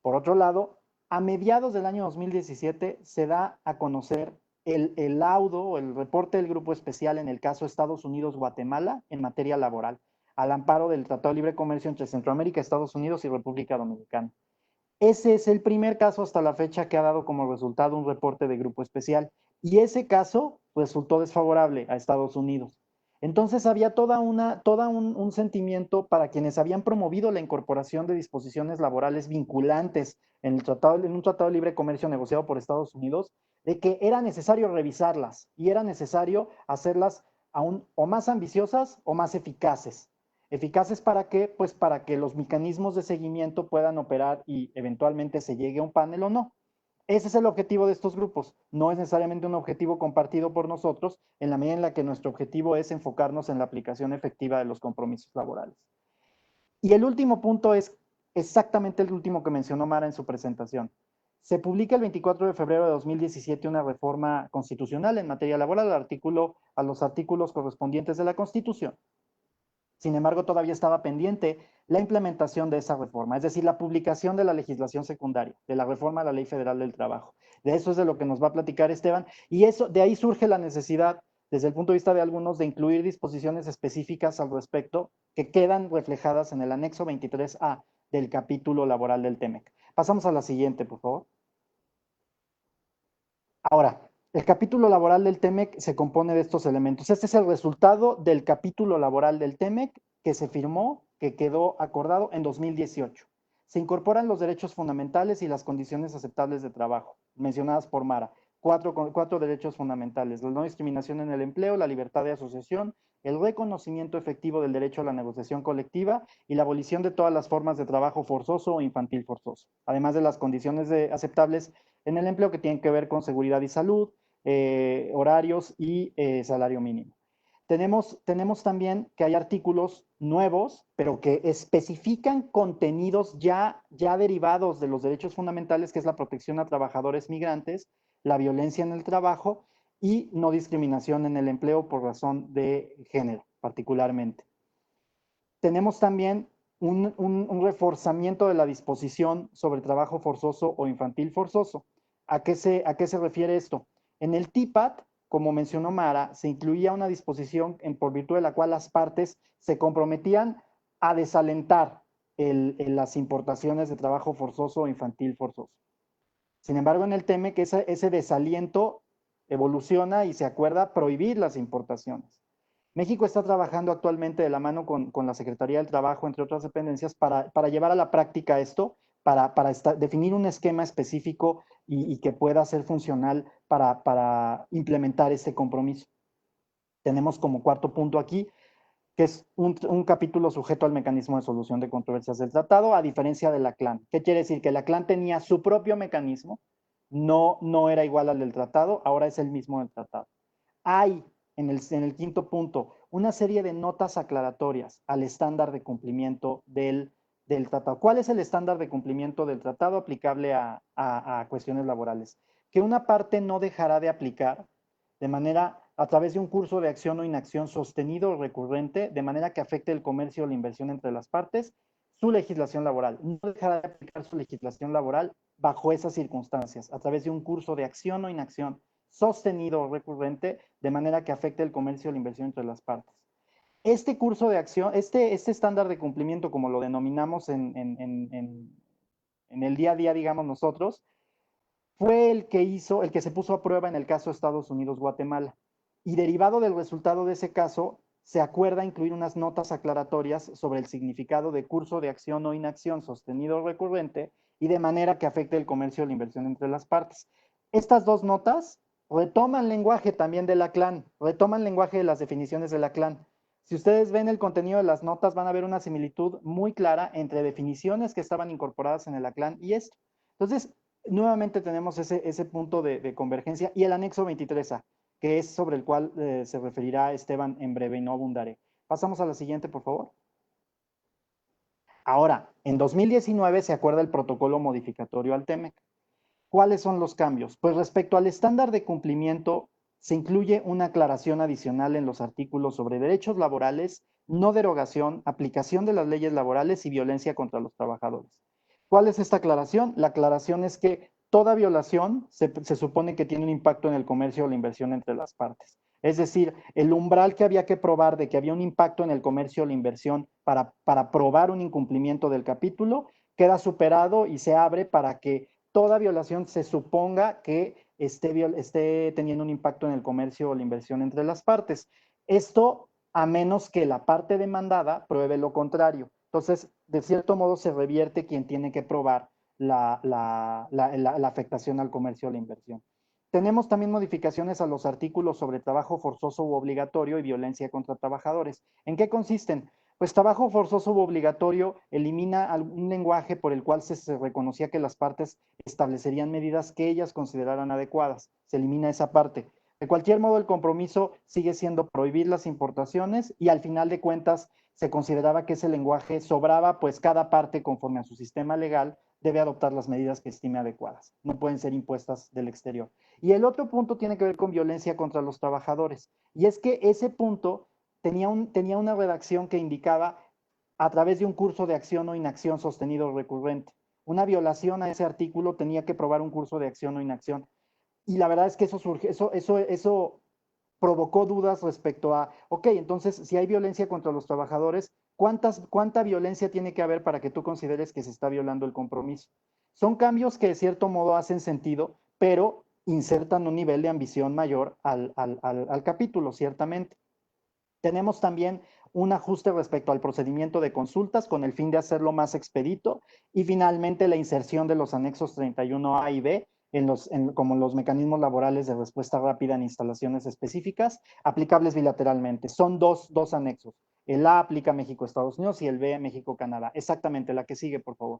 Por otro lado, a mediados del año 2017 se da a conocer el laudo o el reporte del Grupo Especial en el caso Estados Unidos-Guatemala en materia laboral, al amparo del Tratado de Libre Comercio entre Centroamérica, Estados Unidos y República Dominicana. Ese es el primer caso hasta la fecha que ha dado como resultado un reporte de Grupo Especial y ese caso resultó desfavorable a Estados Unidos. Entonces había un sentimiento para quienes habían promovido la incorporación de disposiciones laborales vinculantes en un tratado de libre comercio negociado por Estados Unidos, de que era necesario revisarlas y era necesario hacerlas aún o más ambiciosas o más eficaces. ¿Eficaces para qué? Pues para que los mecanismos de seguimiento puedan operar y eventualmente se llegue a un panel o no. Ese es el objetivo de estos grupos. No es necesariamente un objetivo compartido por nosotros en la medida en la que nuestro objetivo es enfocarnos en la aplicación efectiva de los compromisos laborales. Y el último punto es exactamente el último que mencionó Mara en su presentación. Se publica el 24 de febrero de 2017 una reforma constitucional en materia laboral a los artículos correspondientes de la Constitución. Sin embargo, todavía estaba pendiente la implementación de esa reforma, es decir, la publicación de la legislación secundaria, de la reforma a la Ley Federal del Trabajo. De eso es de lo que nos va a platicar Esteban, y de ahí surge la necesidad, desde el punto de vista de algunos, de incluir disposiciones específicas al respecto que quedan reflejadas en el anexo 23A del capítulo laboral del TEMEC. Pasamos a la siguiente, por favor. Ahora, el capítulo laboral del TEMEC se compone de estos elementos. Este es el resultado del capítulo laboral del TEMEC que se firmó, que quedó acordado en 2018. Se incorporan los derechos fundamentales y las condiciones aceptables de trabajo, mencionadas por Mara. Cuatro derechos fundamentales: la no discriminación en el empleo, la libertad de asociación, el reconocimiento efectivo del derecho a la negociación colectiva y la abolición de todas las formas de trabajo forzoso o infantil forzoso, además de las condiciones aceptables en el empleo que tienen que ver con seguridad y salud, horarios y salario mínimo. Tenemos también que hay artículos nuevos, pero que especifican contenidos ya derivados de los derechos fundamentales, que es la protección a trabajadores migrantes, la violencia en el trabajo y no discriminación en el empleo por razón de género, particularmente. Tenemos también un reforzamiento de la disposición sobre trabajo forzoso o infantil forzoso. ¿A qué se refiere esto? En el TIPAT, como mencionó Mara, se incluía una disposición por virtud de la cual las partes se comprometían a desalentar las importaciones de trabajo forzoso o infantil forzoso. Sin embargo, en el TEMEC ese desaliento evoluciona y se acuerda prohibir las importaciones. México está trabajando actualmente de la mano con la Secretaría del Trabajo, entre otras dependencias, para llevar a la práctica esto, para definir un esquema específico y que pueda ser funcional para implementar este compromiso. Tenemos como cuarto punto aquí que es un capítulo sujeto al mecanismo de solución de controversias del tratado, a diferencia de la CLAN. ¿Qué quiere decir? Que la CLAN tenía su propio mecanismo, no era igual al del tratado, ahora es el mismo del tratado. Hay, en el quinto punto, una serie de notas aclaratorias al estándar de cumplimiento del tratado. ¿Cuál es el estándar de cumplimiento del tratado aplicable a cuestiones laborales? Que una parte no dejará de aplicar de manera a través de un curso de acción o inacción sostenido o recurrente, de manera que afecte el comercio o la inversión entre las partes, su legislación laboral. No dejará de aplicar su legislación laboral bajo esas circunstancias, a través de un curso de acción o inacción sostenido o recurrente, de manera que afecte el comercio o la inversión entre las partes. Este curso de acción, este estándar de cumplimiento, como lo denominamos en el día a día, digamos nosotros, fue el que se puso a prueba en el caso Estados Unidos-Guatemala. Y derivado del resultado de ese caso, se acuerda incluir unas notas aclaratorias sobre el significado de curso de acción o inacción sostenido o recurrente y de manera que afecte el comercio o la inversión entre las partes. Estas dos notas retoman lenguaje también de la CLAN, retoman lenguaje de las definiciones de la CLAN. Si ustedes ven el contenido de las notas, van a ver una similitud muy clara entre definiciones que estaban incorporadas en el ACLAN y esto. Entonces, nuevamente tenemos ese punto de convergencia y el anexo 23A, que es sobre el cual se referirá Esteban en breve y no abundaré. Pasamos a la siguiente, por favor. Ahora, en 2019 se acuerda el protocolo modificatorio al TEMEC. ¿Cuáles son los cambios? Pues respecto al estándar de cumplimiento, se incluye una aclaración adicional en los artículos sobre derechos laborales, no derogación, aplicación de las leyes laborales y violencia contra los trabajadores. ¿Cuál es esta aclaración? La aclaración es que toda violación se supone que tiene un impacto en el comercio o la inversión entre las partes. Es decir, el umbral que había que probar de que había un impacto en el comercio o la inversión para probar un incumplimiento del capítulo queda superado y se abre para que toda violación se suponga que esté teniendo un impacto en el comercio o la inversión entre las partes. Esto a menos que la parte demandada pruebe lo contrario. Entonces, de cierto modo, se revierte quien tiene que probar la afectación al comercio o la inversión. Tenemos también modificaciones a los artículos sobre trabajo forzoso u obligatorio y violencia contra trabajadores. ¿En qué consisten? Pues trabajo forzoso u obligatorio elimina un lenguaje por el cual se reconocía que las partes establecerían medidas que ellas consideraran adecuadas. Se elimina esa parte. De cualquier modo, el compromiso sigue siendo prohibir las importaciones y al final de cuentas se consideraba que ese lenguaje sobraba, pues cada parte, conforme a su sistema legal, debe adoptar las medidas que estime adecuadas. No pueden ser impuestas del exterior. Y el otro punto tiene que ver con violencia contra los trabajadores. Y es que ese punto tenía una redacción que indicaba a través de un curso de acción o inacción sostenido o recurrente. Una violación a ese artículo tenía que probar un curso de acción o inacción. Y la verdad es que eso provocó dudas respecto a, ok, entonces si hay violencia contra los trabajadores, ¿cuánta violencia tiene que haber para que tú consideres que se está violando el compromiso? Son cambios que de cierto modo hacen sentido, pero insertan un nivel de ambición mayor al capítulo, ciertamente. Tenemos también un ajuste respecto al procedimiento de consultas con el fin de hacerlo más expedito y finalmente la inserción de los anexos 31A y B como los mecanismos laborales de respuesta rápida en instalaciones específicas aplicables bilateralmente. Son dos anexos. El A aplica México-Estados Unidos y el B México-Canadá. Exactamente, la que sigue, por favor.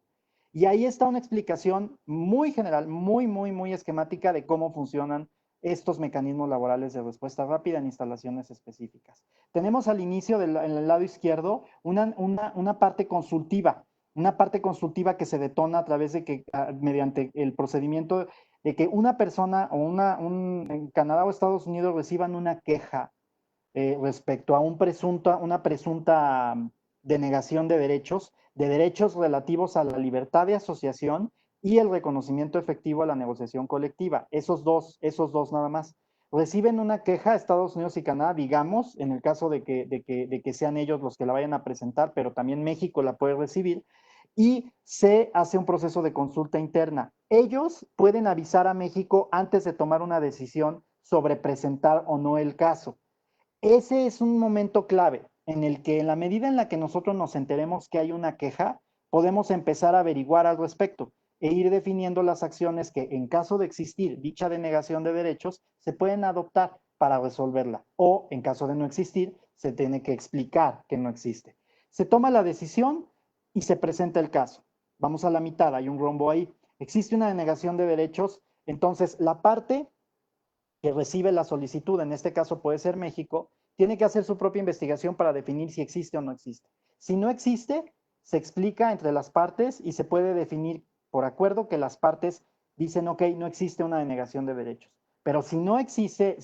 Y ahí está una explicación muy general, muy esquemática de cómo funcionan estos mecanismos laborales de respuesta rápida en instalaciones específicas. Tenemos al inicio, en el lado izquierdo, una parte consultiva que se detona a través de que, mediante el procedimiento de que una persona o en Canadá o Estados Unidos reciban una queja respecto a una presunta denegación de derechos relativos a la libertad de asociación y el reconocimiento efectivo a la negociación colectiva. Esos dos nada más. Reciben una queja a Estados Unidos y Canadá, digamos, en el caso de que sean ellos los que la vayan a presentar, pero también México la puede recibir, y se hace un proceso de consulta interna. Ellos pueden avisar a México antes de tomar una decisión sobre presentar o no el caso. Ese es un momento clave en el que en la medida en la que nosotros nos enteremos que hay una queja, podemos empezar a averiguar al respecto e ir definiendo las acciones que en caso de existir dicha denegación de derechos se pueden adoptar para resolverla o en caso de no existir se tiene que explicar que no existe. Se toma la decisión y se presenta el caso. Vamos a la mitad, hay un rombo ahí. Existe una denegación de derechos, entonces la parte que recibe la solicitud, en este caso puede ser México, tiene que hacer su propia investigación para definir si existe o no existe. Si no existe, se explica entre las partes y se puede definir por acuerdo que las partes dicen, ok, no existe una denegación de derechos. Pero si no existe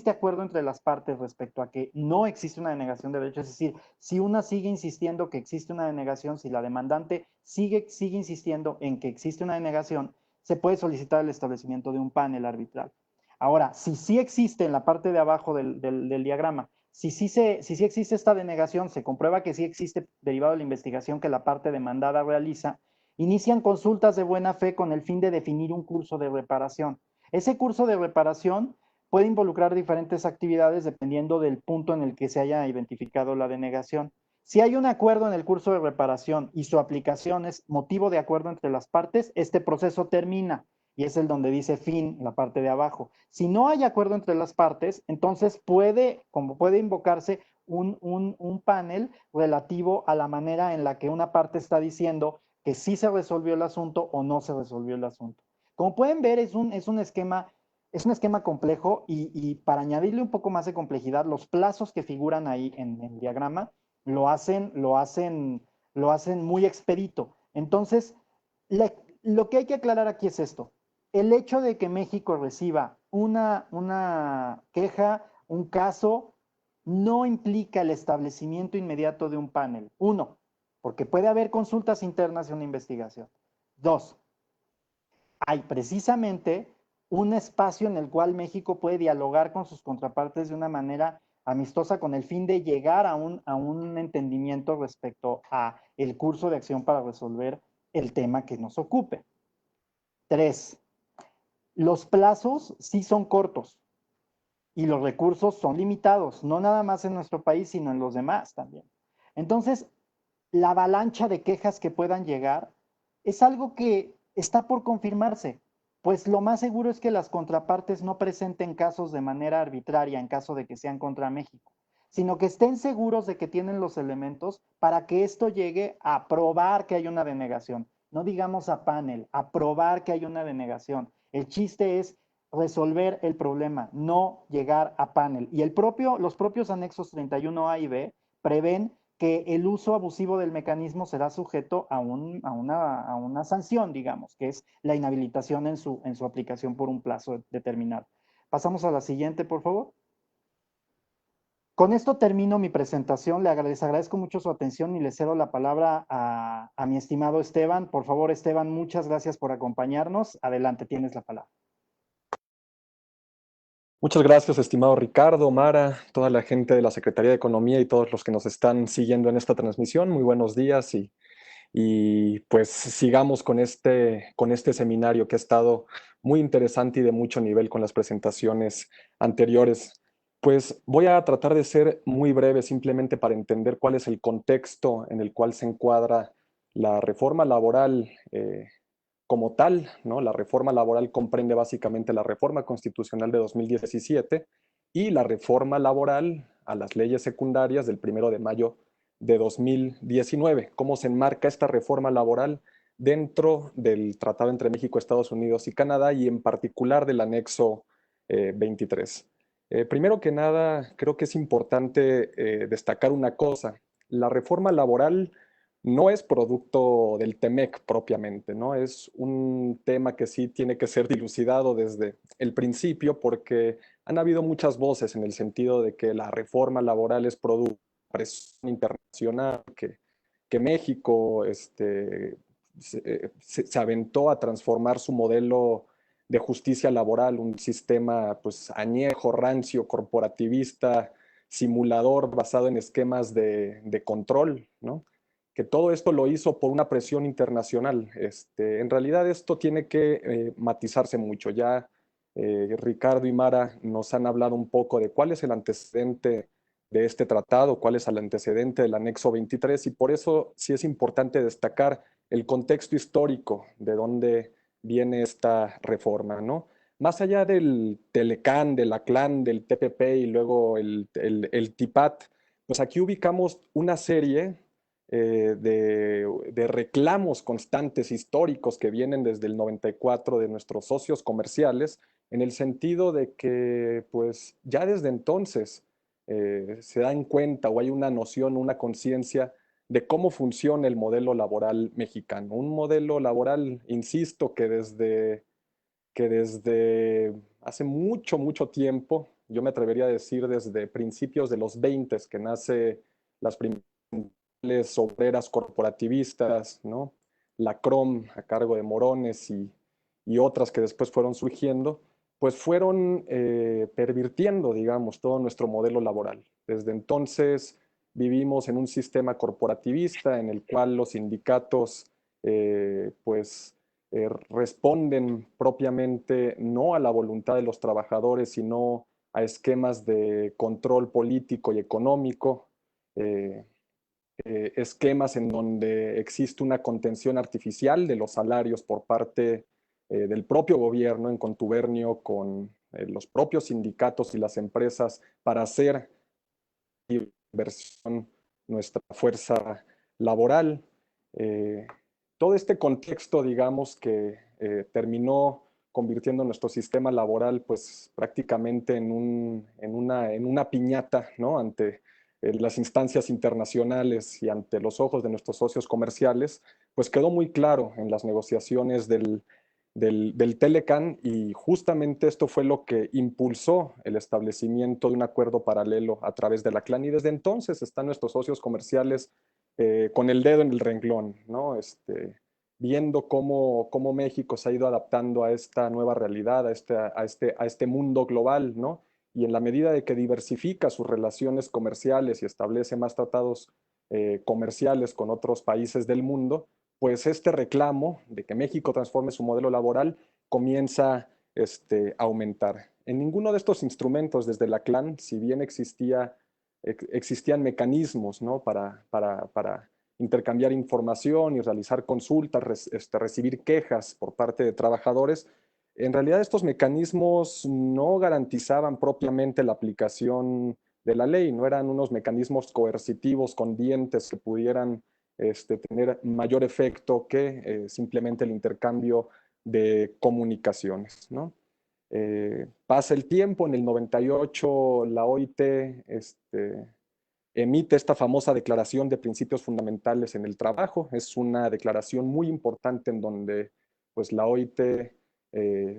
acuerdo entre las partes respecto a que no existe una denegación de derechos, es decir, si una sigue insistiendo que existe una denegación, si la demandante sigue insistiendo en que existe una denegación, se puede solicitar el establecimiento de un panel arbitral. Ahora, si sí existe en la parte de abajo del diagrama, si sí existe esta denegación, se comprueba que sí existe derivado de la investigación que la parte demandada realiza, inician consultas de buena fe con el fin de definir un curso de reparación. Ese curso de reparación puede involucrar diferentes actividades dependiendo del punto en el que se haya identificado la denegación. Si hay un acuerdo en el curso de reparación y su aplicación es motivo de acuerdo entre las partes, este proceso termina y es el donde dice fin, la parte de abajo. Si no hay acuerdo entre las partes, entonces puede invocarse un panel relativo a la manera en la que una parte está diciendo que sí se resolvió el asunto o no se resolvió el asunto. Como pueden ver, es un esquema complejo y para añadirle un poco más de complejidad, los plazos que figuran ahí en el diagrama lo hacen muy expedito. Entonces, lo que hay que aclarar aquí es esto. El hecho de que México reciba una queja, un caso, no implica el establecimiento inmediato de un panel. Uno, porque puede haber consultas internas y una investigación. Dos, hay precisamente un espacio en el cual México puede dialogar con sus contrapartes de una manera amistosa con el fin de llegar a un entendimiento respecto a el curso de acción para resolver el tema que nos ocupe. Tres, los plazos sí son cortos y los recursos son limitados, no nada más en nuestro país, sino en los demás también. Entonces, la avalancha de quejas que puedan llegar es algo que está por confirmarse, pues lo más seguro es que las contrapartes no presenten casos de manera arbitraria en caso de que sean contra México, sino que estén seguros de que tienen los elementos para que esto llegue a probar que hay una denegación. No digamos a panel, a probar que hay una denegación. El chiste es resolver el problema, no llegar a panel. Y los propios anexos 31A y B prevén que el uso abusivo del mecanismo será sujeto a una sanción, digamos, que es la inhabilitación en su aplicación por un plazo determinado. Pasamos a la siguiente, por favor. Con esto termino mi presentación. Les agradezco mucho su atención y le cedo la palabra a mi estimado Esteban. Por favor, Esteban, muchas gracias por acompañarnos. Adelante, tienes la palabra. Muchas gracias, estimado Ricardo, Mara, toda la gente de la Secretaría de Economía y todos los que nos están siguiendo en esta transmisión. Muy buenos días y pues sigamos con este seminario que ha estado muy interesante y de mucho nivel con las presentaciones anteriores. Pues voy a tratar de ser muy breve simplemente para entender cuál es el contexto en el cual se encuadra la reforma laboral como tal, ¿no? La reforma laboral comprende básicamente la reforma constitucional de 2017 y la reforma laboral a las leyes secundarias del 1 de mayo de 2019. ¿Cómo se enmarca esta reforma laboral dentro del Tratado entre México, Estados Unidos y Canadá y en particular del anexo 23? Primero que nada, creo que es importante destacar una cosa. La reforma laboral no es producto del TEMEC propiamente, ¿no? Es un tema que sí tiene que ser dilucidado desde el principio porque han habido muchas voces en el sentido de que la reforma laboral es producto de presión internacional, que México se aventó a transformar su modelo de justicia laboral, un sistema pues añejo, rancio, corporativista, simulador basado en esquemas de control, ¿no? Que todo esto lo hizo por una presión internacional. En realidad esto tiene que matizarse mucho. Ya Ricardo y Mara nos han hablado un poco de cuál es el antecedente de este tratado, cuál es el antecedente del anexo 23 y por eso sí es importante destacar el contexto histórico de dónde viene esta reforma, ¿no? Más allá del Telecán, del ACLAN, del TPP y luego el TIPAT, pues aquí ubicamos una serie de reclamos constantes históricos que vienen desde el 94 de nuestros socios comerciales, en el sentido de que pues ya desde entonces se dan cuenta o hay una noción, una conciencia de cómo funciona el modelo laboral mexicano. Un modelo laboral, insisto, que desde hace mucho, mucho tiempo, yo me atrevería a decir desde principios de los 20, que nace las primeras obreras corporativistas, ¿no? La CROM a cargo de Morones y otras que después fueron surgiendo, pues fueron pervirtiendo, digamos, todo nuestro modelo laboral. Desde entonces vivimos en un sistema corporativista en el cual los sindicatos, pues, responden propiamente no a la voluntad de los trabajadores, sino a esquemas de control político y económico, eh, esquemas en donde existe una contención artificial de los salarios por parte del propio gobierno en contubernio con los propios sindicatos y las empresas para hacer inversión nuestra fuerza laboral. Eh, Todo este contexto, digamos, que terminó convirtiendo nuestro sistema laboral pues prácticamente en una piñata, ¿no? Ante las instancias internacionales y ante los ojos de nuestros socios comerciales, pues quedó muy claro en las negociaciones del Telecan, y justamente esto fue lo que impulsó el establecimiento de un acuerdo paralelo a través de la CLAN, y desde entonces están nuestros socios comerciales con el dedo en el renglón, ¿no? Viendo cómo México se ha ido adaptando a esta nueva realidad, a este mundo global, ¿no? Y en la medida de que diversifica sus relaciones comerciales y establece más tratados comerciales con otros países del mundo, pues este reclamo de que México transforme su modelo laboral comienza a aumentar. En ninguno de estos instrumentos desde la CLAN, si bien existían mecanismos, ¿no? para intercambiar información y realizar consultas, recibir quejas por parte de trabajadores, en realidad estos mecanismos no garantizaban propiamente la aplicación de la ley, no eran unos mecanismos coercitivos con dientes que pudieran tener mayor efecto que simplemente el intercambio de comunicaciones, ¿no? Pasa el tiempo, en el 98 la OIT emite esta famosa Declaración de Principios Fundamentales en el Trabajo. Es una declaración muy importante en donde pues, la OIT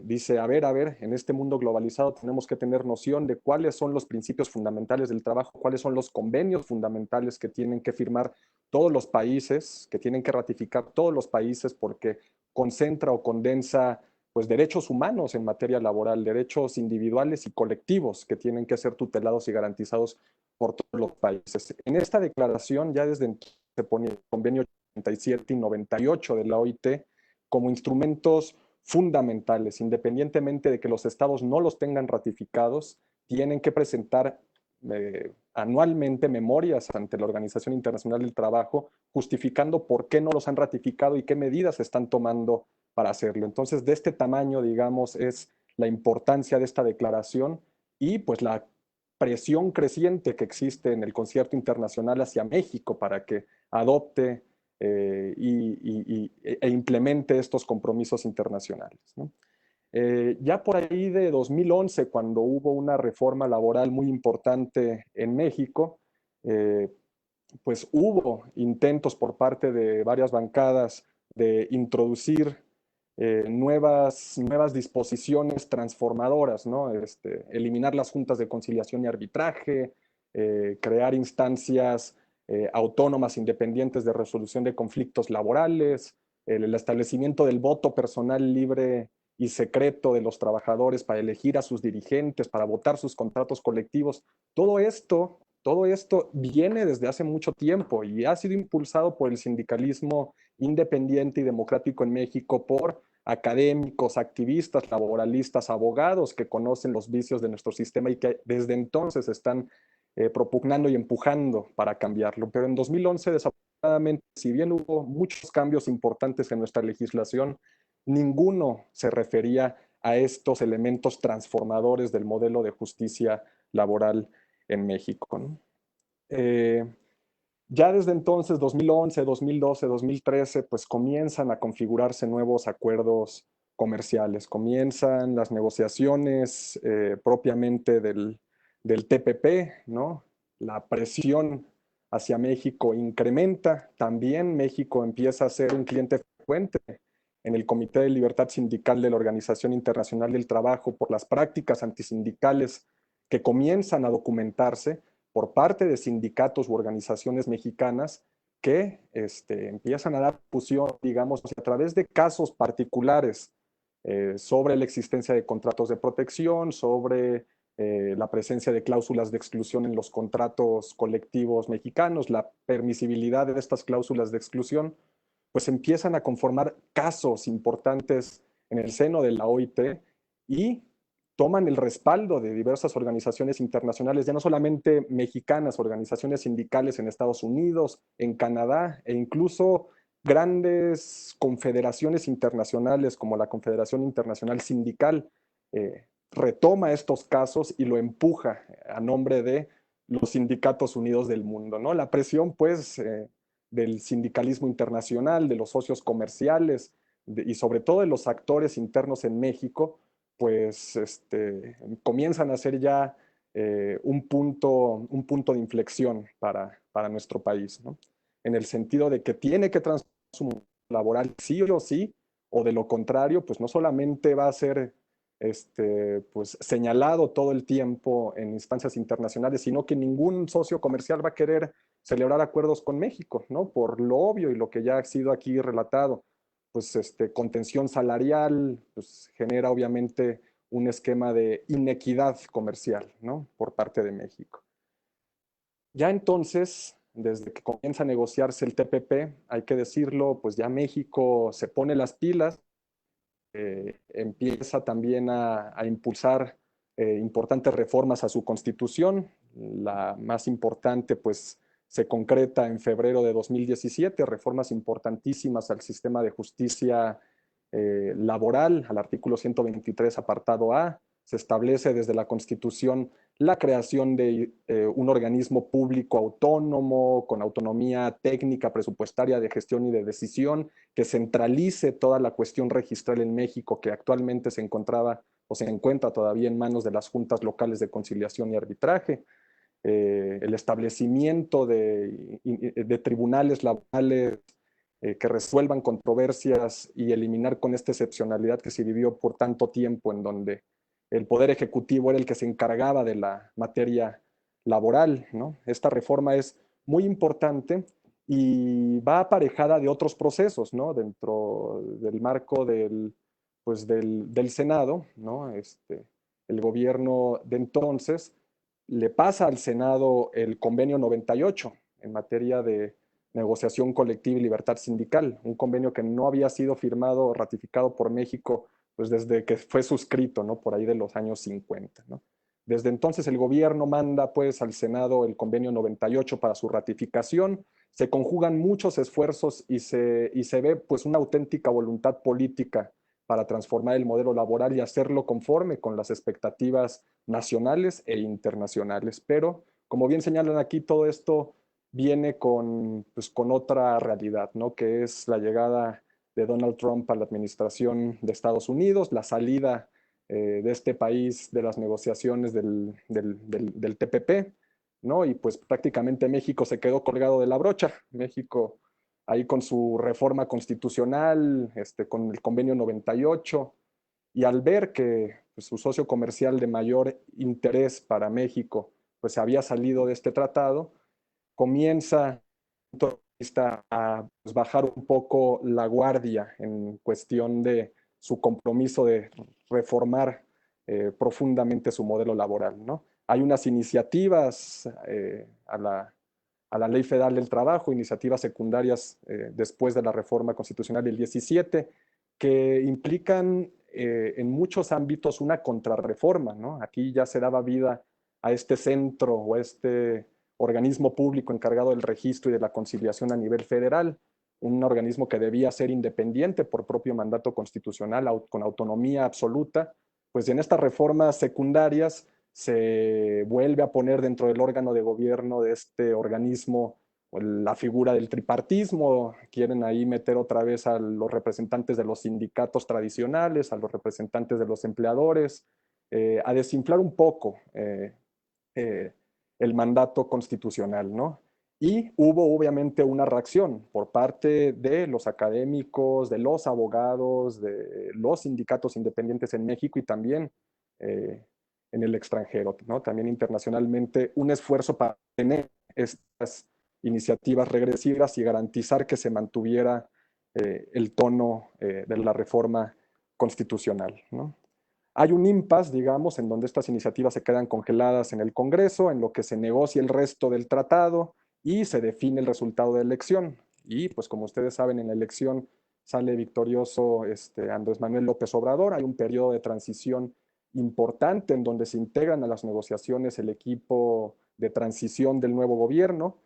dice, a ver, en este mundo globalizado tenemos que tener noción de cuáles son los principios fundamentales del trabajo, cuáles son los convenios fundamentales que tienen que firmar todos los países, que tienen que ratificar todos los países, porque concentra o condensa pues derechos humanos en materia laboral, derechos individuales y colectivos que tienen que ser tutelados y garantizados por todos los países. En esta declaración ya desde entonces se ponía el convenio 87 y 98 de la OIT como instrumentos fundamentales, independientemente de que los estados no los tengan ratificados, tienen que presentar anualmente memorias ante la Organización Internacional del Trabajo justificando por qué no los han ratificado y qué medidas están tomando para hacerlo. Entonces, de este tamaño, digamos, es la importancia de esta declaración y pues la presión creciente que existe en el concierto internacional hacia México para que adopte e implemente estos compromisos internacionales, ¿no? Ya por ahí de 2011, cuando hubo una reforma laboral muy importante en México, pues hubo intentos por parte de varias bancadas de introducir nuevas disposiciones transformadoras, ¿no? Eliminar las juntas de conciliación y arbitraje, crear instancias autónomas independientes de resolución de conflictos laborales, el establecimiento del voto personal libre y secreto de los trabajadores para elegir a sus dirigentes, para votar sus contratos colectivos. Todo esto viene desde hace mucho tiempo y ha sido impulsado por el sindicalismo independiente y democrático en México, por académicos, activistas, laboralistas, abogados que conocen los vicios de nuestro sistema y que desde entonces están propugnando y empujando para cambiarlo. Pero en 2011, desafortunadamente, si bien hubo muchos cambios importantes en nuestra legislación, ninguno se refería a estos elementos transformadores del modelo de justicia laboral en México, ¿no? Ya desde entonces, 2011, 2012, 2013, pues comienzan a configurarse nuevos acuerdos comerciales, comienzan las negociaciones propiamente del TPP, ¿no? La presión hacia México incrementa, también México empieza a ser un cliente frecuente en el Comité de Libertad Sindical de la Organización Internacional del Trabajo por las prácticas antisindicales que comienzan a documentarse por parte de sindicatos u organizaciones mexicanas que empiezan a dar difusión, digamos, a través de casos particulares sobre la existencia de contratos de protección, sobre la presencia de cláusulas de exclusión en los contratos colectivos mexicanos, la permisibilidad de estas cláusulas de exclusión, pues empiezan a conformar casos importantes en el seno de la OIT y toman el respaldo de diversas organizaciones internacionales, ya no solamente mexicanas, organizaciones sindicales en Estados Unidos, en Canadá, e incluso grandes confederaciones internacionales como la Confederación Internacional Sindical, retoma estos casos y lo empuja a nombre de los sindicatos unidos del mundo, ¿no? La presión, pues, del sindicalismo internacional, de los socios comerciales y sobre todo de los actores internos en México, pues comienzan a ser ya un punto de inflexión para nuestro país, ¿no? En el sentido de que tiene que transformar su mundo laboral sí o sí, o de lo contrario, pues no solamente va a ser pues, señalado todo el tiempo en instancias internacionales, sino que ningún socio comercial va a querer celebrar acuerdos con México, ¿no? Por lo obvio y lo que ya ha sido aquí relatado, pues contención salarial, pues genera obviamente un esquema de inequidad comercial, ¿no? Por parte de México. Ya entonces, desde que comienza a negociarse el TPP, hay que decirlo, pues ya México se pone las pilas, empieza también a impulsar importantes reformas a su constitución. La más importante, pues, se concreta en febrero de 2017, reformas importantísimas al sistema de justicia laboral, al artículo 123, apartado A. Se establece desde la Constitución la creación de un organismo público autónomo, con autonomía técnica, presupuestaria, de gestión y de decisión, que centralice toda la cuestión registral en México, que actualmente se encontraba o se encuentra todavía en manos de las juntas locales de conciliación y arbitraje. El establecimiento de tribunales laborales que resuelvan controversias y eliminar con esta excepcionalidad que se vivió por tanto tiempo, en donde el Poder Ejecutivo era el que se encargaba de la materia laboral, ¿no? Esta reforma es muy importante y va aparejada de otros procesos, ¿no? Dentro del marco pues del Senado, ¿no? El gobierno de entonces le pasa al Senado el convenio 98 en materia de negociación colectiva y libertad sindical, un convenio que no había sido firmado o ratificado por México pues desde que fue suscrito, ¿no? Por ahí de los años 50, ¿no? Desde entonces el gobierno manda pues al Senado el convenio 98 para su ratificación, se conjugan muchos esfuerzos y se ve pues una auténtica voluntad política para transformar el modelo laboral y hacerlo conforme con las expectativas nacionales e internacionales. Pero, como bien señalan aquí, todo esto viene pues, con otra realidad, ¿no? Que es la llegada de Donald Trump a la administración de Estados Unidos, la salida de este país de las negociaciones del TPP, ¿no? Y pues prácticamente México se quedó colgado de la brocha. México ahí con su reforma constitucional, con el convenio 98, y al ver que pues, su socio comercial de mayor interés para México pues se había salido de este tratado, comienza a pues, bajar un poco la guardia en cuestión de su compromiso de reformar profundamente su modelo laboral, ¿no? Hay unas iniciativas a la Ley Federal del Trabajo, iniciativas secundarias después de la reforma constitucional del 17, que implican en muchos ámbitos una contrarreforma, ¿no? Aquí ya se daba vida a este centro o a este organismo público encargado del registro y de la conciliación a nivel federal, un organismo que debía ser independiente por propio mandato constitucional, con autonomía absoluta, pues en estas reformas secundarias se vuelve a poner dentro del órgano de gobierno de este organismo la figura del tripartismo, quieren ahí meter otra vez a los representantes de los sindicatos tradicionales, a los representantes de los empleadores, a desinflar un poco el mandato constitucional, ¿no? Y hubo obviamente una reacción por parte de los académicos, de los abogados, de los sindicatos independientes en México y también en el extranjero, ¿no? También internacionalmente, un esfuerzo para tener estas iniciativas regresivas y garantizar que se mantuviera el tono de la reforma constitucional, ¿no? Hay un impasse, digamos, en donde estas iniciativas se quedan congeladas en el Congreso, en lo que se negocia el resto del tratado y se define el resultado de la elección. Y pues como ustedes saben, en la elección sale victorioso Andrés Manuel López Obrador. Hay un periodo de transición importante en donde se integran a las negociaciones el equipo de transición del nuevo gobierno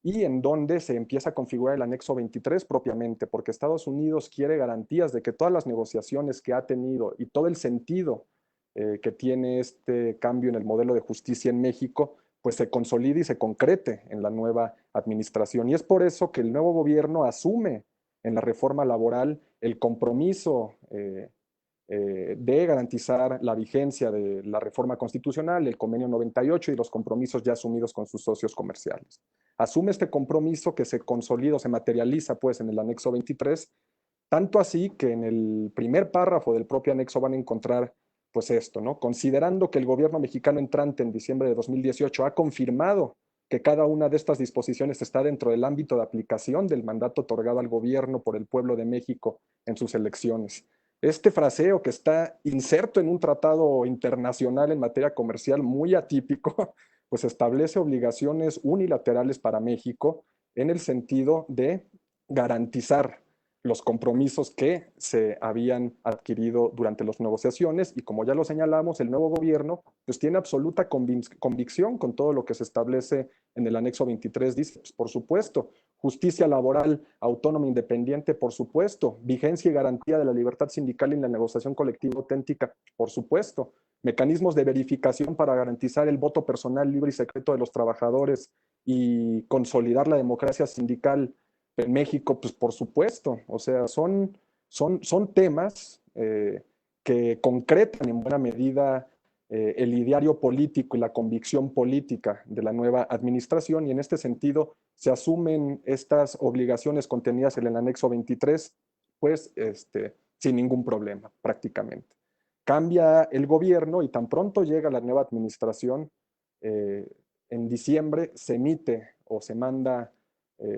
y en donde se empieza a configurar el anexo 23 propiamente, porque Estados Unidos quiere garantías de que todas las negociaciones que ha tenido y todo el sentido que tiene este cambio en el modelo de justicia en México, pues se consolide y se concrete en la nueva administración. Y es por eso que el nuevo gobierno asume en la reforma laboral el compromiso de garantizar la vigencia de la reforma constitucional, el convenio 98 y los compromisos ya asumidos con sus socios comerciales. Asume este compromiso que se consolida o se materializa pues en el anexo 23, tanto así que en el primer párrafo del propio anexo van a encontrar pues esto, ¿no? Considerando que el gobierno mexicano entrante en diciembre de 2018 ha confirmado que cada una de estas disposiciones está dentro del ámbito de aplicación del mandato otorgado al gobierno por el pueblo de México en sus elecciones. Este fraseo que está inserto en un tratado internacional en materia comercial muy atípico, pues establece obligaciones unilaterales para México en el sentido de garantizar los compromisos que se habían adquirido durante las negociaciones y como ya lo señalamos, el nuevo gobierno pues tiene absoluta convicción con todo lo que se establece en el anexo 23, dice, pues, por supuesto, justicia laboral autónoma independiente, por supuesto, vigencia y garantía de la libertad sindical y la negociación colectiva auténtica, por supuesto, mecanismos de verificación para garantizar el voto personal libre y secreto de los trabajadores y consolidar la democracia sindical en México, pues por supuesto, o sea, son temas que concretan en buena medida el ideario político y la convicción política de la nueva administración y en este sentido se asumen estas obligaciones contenidas en el anexo 23, pues sin ningún problema prácticamente. Cambia el gobierno y tan pronto llega la nueva administración, en diciembre se emite o se manda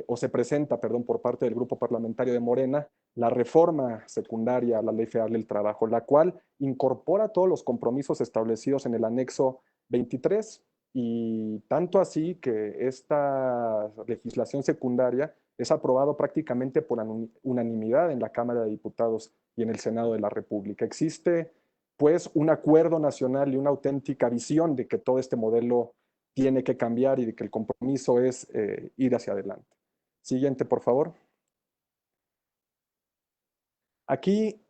o se presenta, perdón, por parte del grupo parlamentario de Morena, la reforma secundaria a la Ley Federal del Trabajo, la cual incorpora todos los compromisos establecidos en el anexo 23 y tanto así que esta legislación secundaria es aprobado prácticamente por unanimidad en la Cámara de Diputados y en el Senado de la República. Existe pues un acuerdo nacional y una auténtica visión de que todo este modelo tiene que cambiar y de que el compromiso es ir hacia adelante. Siguiente, por favor. Aquí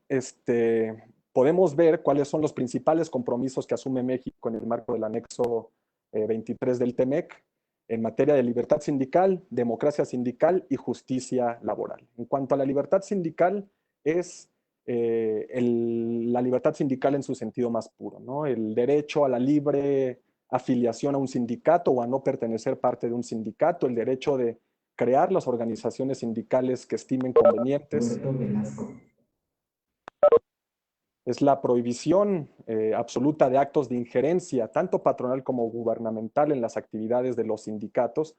podemos ver cuáles son los principales compromisos que asume México en el marco del anexo 23 del TEMEC en materia de libertad sindical, democracia sindical y justicia laboral. En cuanto a la libertad sindical, es la libertad sindical en su sentido más puro, ¿no? El derecho a la libre afiliación a un sindicato o a no pertenecer parte de un sindicato, el derecho de crear las organizaciones sindicales que estimen convenientes. Es la prohibición absoluta de actos de injerencia, tanto patronal como gubernamental, en las actividades de los sindicatos,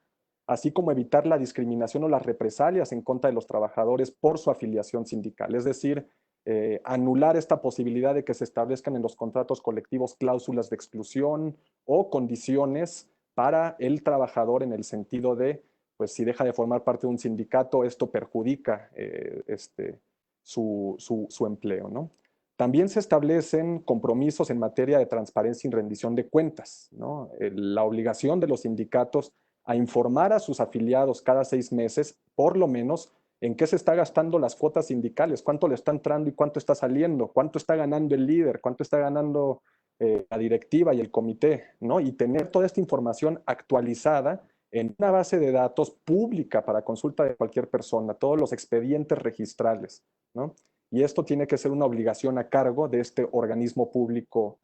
así como evitar la discriminación o las represalias en contra de los trabajadores por su afiliación sindical. Es decir, anular esta posibilidad de que se establezcan en los contratos colectivos cláusulas de exclusión o condiciones para el trabajador en el sentido de, pues si deja de formar parte de un sindicato, esto perjudica su empleo, ¿no? También se establecen compromisos en materia de transparencia y rendición de cuentas, ¿no? La obligación de los sindicatos a informar a sus afiliados cada 6 meses, por lo menos, en qué se está gastando las cuotas sindicales, cuánto le está entrando y cuánto está saliendo, cuánto está ganando el líder, cuánto está ganando la directiva y el comité, ¿no? Y tener toda esta información actualizada en una base de datos pública para consulta de cualquier persona, todos los expedientes registrales, ¿no? Y esto tiene que ser una obligación a cargo de este organismo público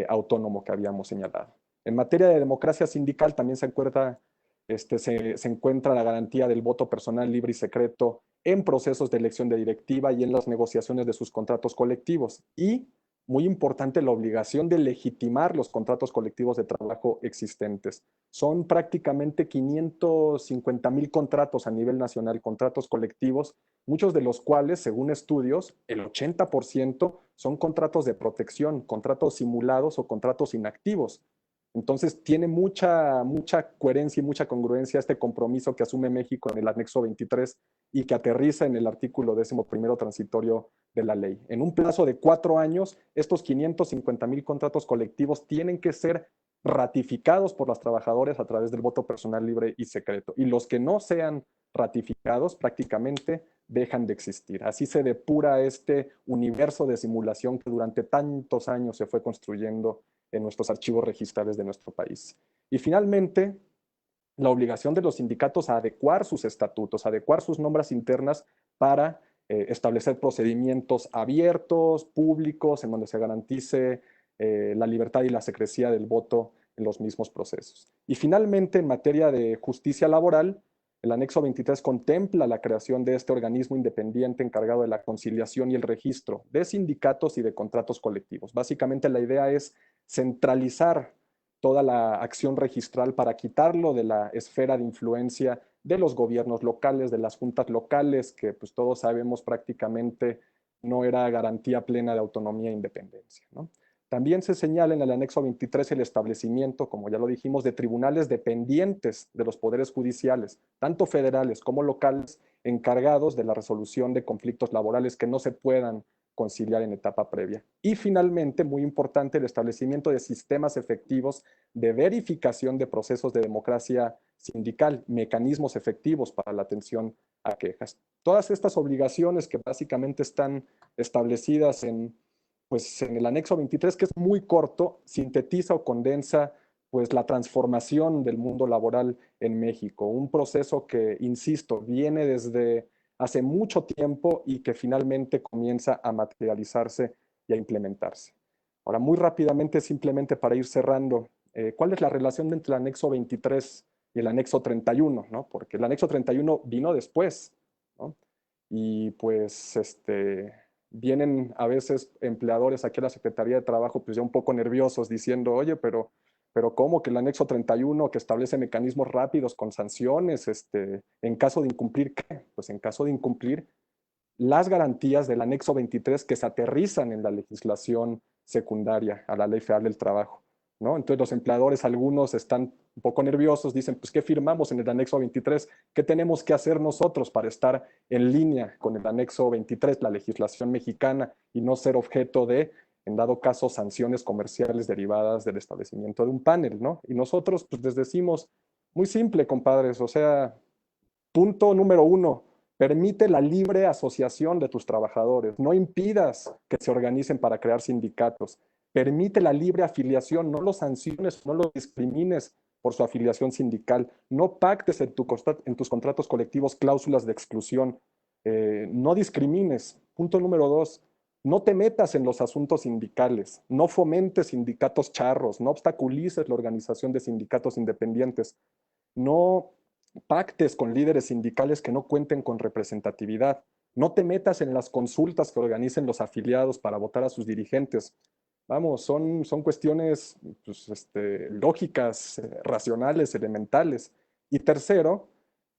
autónomo que habíamos señalado. En materia de democracia sindical también se encuentra la garantía del voto personal libre y secreto en procesos de elección de directiva y en las negociaciones de sus contratos colectivos. Y, muy importante, la obligación de legitimar los contratos colectivos de trabajo existentes. Son prácticamente 550,000 contratos a nivel nacional, contratos colectivos, muchos de los cuales, según estudios, el 80% son contratos de protección, contratos simulados o contratos inactivos. Entonces, tiene mucha coherencia y mucha congruencia este compromiso que asume México en el anexo 23 y que aterriza en el artículo 11º transitorio de la ley. En un plazo de 4 años, estos 550,000 contratos colectivos tienen que ser ratificados por los trabajadores a través del voto personal libre y secreto. Y los que no sean ratificados prácticamente dejan de existir. Así se depura este universo de simulación que durante tantos años se fue construyendo en nuestros archivos registrales de nuestro país. Y finalmente, la obligación de los sindicatos a adecuar sus estatutos, adecuar sus normas internas para establecer procedimientos abiertos, públicos, en donde se garantice la libertad y la secrecía del voto en los mismos procesos. Y finalmente, en materia de justicia laboral, el anexo 23 contempla la creación de este organismo independiente encargado de la conciliación y el registro de sindicatos y de contratos colectivos. Básicamente la idea es centralizar toda la acción registral para quitarlo de la esfera de influencia de los gobiernos locales, de las juntas locales, que pues todos sabemos prácticamente no era garantía plena de autonomía e independencia, ¿no? También se señala en el anexo 23 el establecimiento, como ya lo dijimos, de tribunales dependientes de los poderes judiciales, tanto federales como locales, encargados de la resolución de conflictos laborales que no se puedan conciliar en etapa previa. Y finalmente, muy importante, el establecimiento de sistemas efectivos de verificación de procesos de democracia sindical, mecanismos efectivos para la atención a quejas. Todas estas obligaciones que básicamente están establecidas en el anexo 23, que es muy corto, sintetiza o condensa pues la transformación del mundo laboral en México, un proceso que, insisto, viene desde hace mucho tiempo y que finalmente comienza a materializarse y a implementarse. Ahora, muy rápidamente, simplemente para ir cerrando, ¿cuál es la relación entre el anexo 23 y el anexo 31? ¿No? Porque el anexo 31 vino después, ¿no? Y pues vienen a veces empleadores aquí a la Secretaría de Trabajo pues ya un poco nerviosos diciendo, oye, pero ¿cómo que el anexo 31 que establece mecanismos rápidos con sanciones, en caso de incumplir qué? Pues en caso de incumplir las garantías del anexo 23 que se aterrizan en la legislación secundaria a la Ley Federal del Trabajo, ¿no? Entonces los empleadores, algunos están un poco nerviosos, dicen, pues ¿qué firmamos en el anexo 23? ¿Qué tenemos que hacer nosotros para estar en línea con el anexo 23, la legislación mexicana, y no ser objeto de, en dado caso, sanciones comerciales derivadas del establecimiento de un panel, ¿no? Y nosotros pues les decimos, muy simple, compadres, o sea, punto número 1, permite la libre asociación de tus trabajadores. No impidas que se organicen para crear sindicatos. Permite la libre afiliación. No los sanciones, no los discrimines por su afiliación sindical. No pactes en tus contratos colectivos cláusulas de exclusión. No discrimines. Punto número 2. No te metas en los asuntos sindicales. No fomentes sindicatos charros. No obstaculices la organización de sindicatos independientes. No pactes con líderes sindicales que no cuenten con representatividad. No te metas en las consultas que organicen los afiliados para votar a sus dirigentes. Vamos, son cuestiones pues, lógicas, racionales, elementales. Y tercero,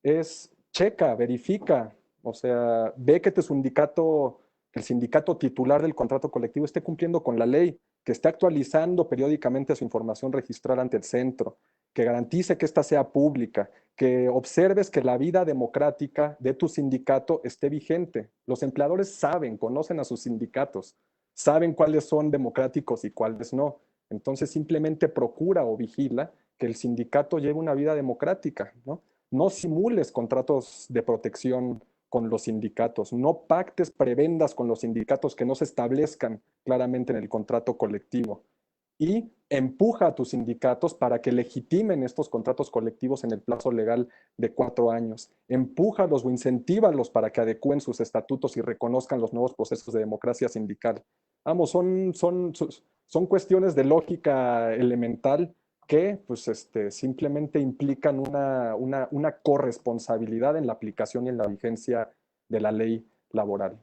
es checa, verifica, o sea, ve que el sindicato titular del contrato colectivo esté cumpliendo con la ley, que esté actualizando periódicamente su información registral ante el centro, que garantice que ésta sea pública, que observes que la vida democrática de tu sindicato esté vigente. Los empleadores saben, conocen a sus sindicatos, saben cuáles son democráticos y cuáles no. Entonces simplemente procura o vigila que el sindicato lleve una vida democrática, ¿no? No simules contratos de protección con los sindicatos, no pactes prebendas con los sindicatos que no se establezcan claramente en el contrato colectivo. y empuja a tus sindicatos para que legitimen estos contratos colectivos en el plazo legal de 4 años. Empújalos o incentívalos para que adecúen sus estatutos y reconozcan los nuevos procesos de democracia sindical. Vamos, son cuestiones de lógica elemental que pues, simplemente implican una corresponsabilidad en la aplicación y en la vigencia de la ley laboral.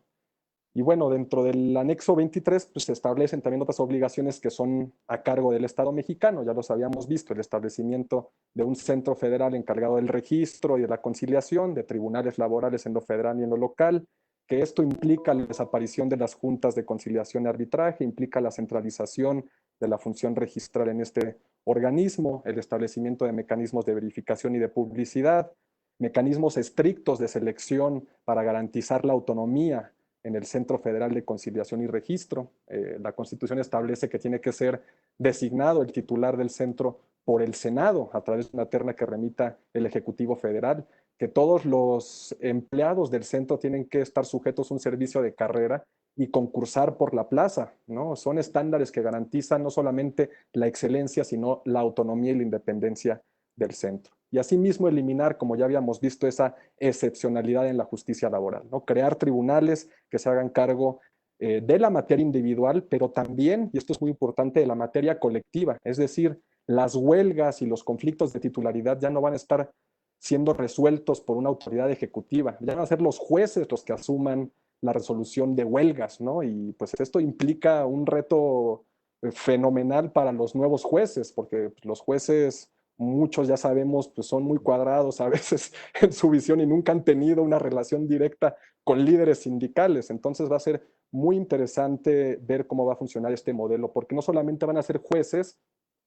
Y bueno, dentro del anexo 23 pues, se establecen también otras obligaciones que son a cargo del Estado mexicano, ya los habíamos visto, el establecimiento de un centro federal encargado del registro y de la conciliación, de tribunales laborales en lo federal y en lo local, que esto implica la desaparición de las juntas de conciliación y arbitraje, implica la centralización de la función registral en este organismo, el establecimiento de mecanismos de verificación y de publicidad, mecanismos estrictos de selección para garantizar la autonomía en el Centro Federal de Conciliación y Registro. La Constitución establece que tiene que ser designado el titular del centro por el Senado a través de una terna que remita el Ejecutivo Federal, que todos los empleados del centro tienen que estar sujetos a un servicio de carrera y concursar por la plaza, ¿no? Son estándares que garantizan no solamente la excelencia, sino la autonomía y la independencia del centro. Y asimismo eliminar, como ya habíamos visto, esa excepcionalidad en la justicia laboral, ¿no? Crear tribunales que se hagan cargo de la materia individual, pero también, y esto es muy importante, de la materia colectiva. Es decir, las huelgas y los conflictos de titularidad ya no van a estar siendo resueltos por una autoridad ejecutiva, ya van a ser los jueces los que asuman la resolución de huelgas, ¿no? Y pues esto implica un reto fenomenal para los nuevos jueces, porque pues, los jueces, muchos ya sabemos, pues son muy cuadrados a veces en su visión y nunca han tenido una relación directa con líderes sindicales. Entonces va a ser muy interesante ver cómo va a funcionar este modelo, porque no solamente van a ser jueces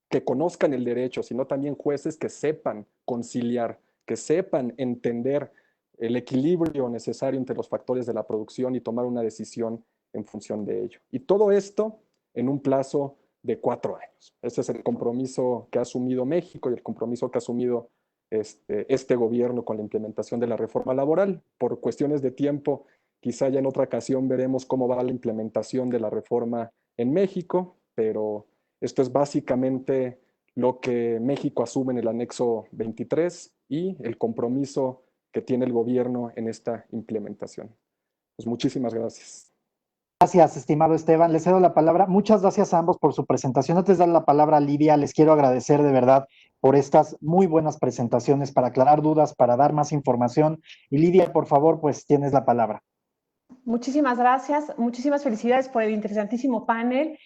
que conozcan el derecho, sino también jueces que sepan conciliar, que sepan entender el equilibrio necesario entre los factores de la producción y tomar una decisión en función de ello. Y todo esto en un plazo de 4 años. Ese es el compromiso que ha asumido México y el compromiso que ha asumido este gobierno con la implementación de la reforma laboral. Por cuestiones de tiempo, quizá ya en otra ocasión veremos cómo va la implementación de la reforma en México, pero esto es básicamente lo que México asume en el anexo 23 y el compromiso que tiene el gobierno en esta implementación. Pues muchísimas gracias. Gracias, estimado Esteban. Les cedo la palabra. Muchas gracias a ambos por su presentación. Antes de dar la palabra a Lidia, les quiero agradecer de verdad por estas muy buenas presentaciones para aclarar dudas, para dar más información. Y Lidia, por favor, pues tienes la palabra. Muchísimas gracias, muchísimas felicidades por el interesantísimo panel.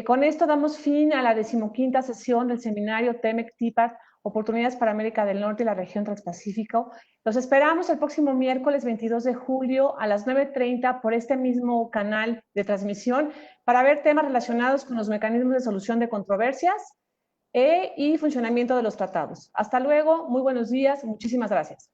Con esto damos fin a la 15ª sesión del seminario TEMEC-TIPAT, Oportunidades para América del Norte y la región Transpacífico. Los esperamos el próximo miércoles 22 de julio a las 9:30 por este mismo canal de transmisión para ver temas relacionados con los mecanismos de solución de controversias y funcionamiento de los tratados. Hasta luego, muy buenos días, muchísimas gracias.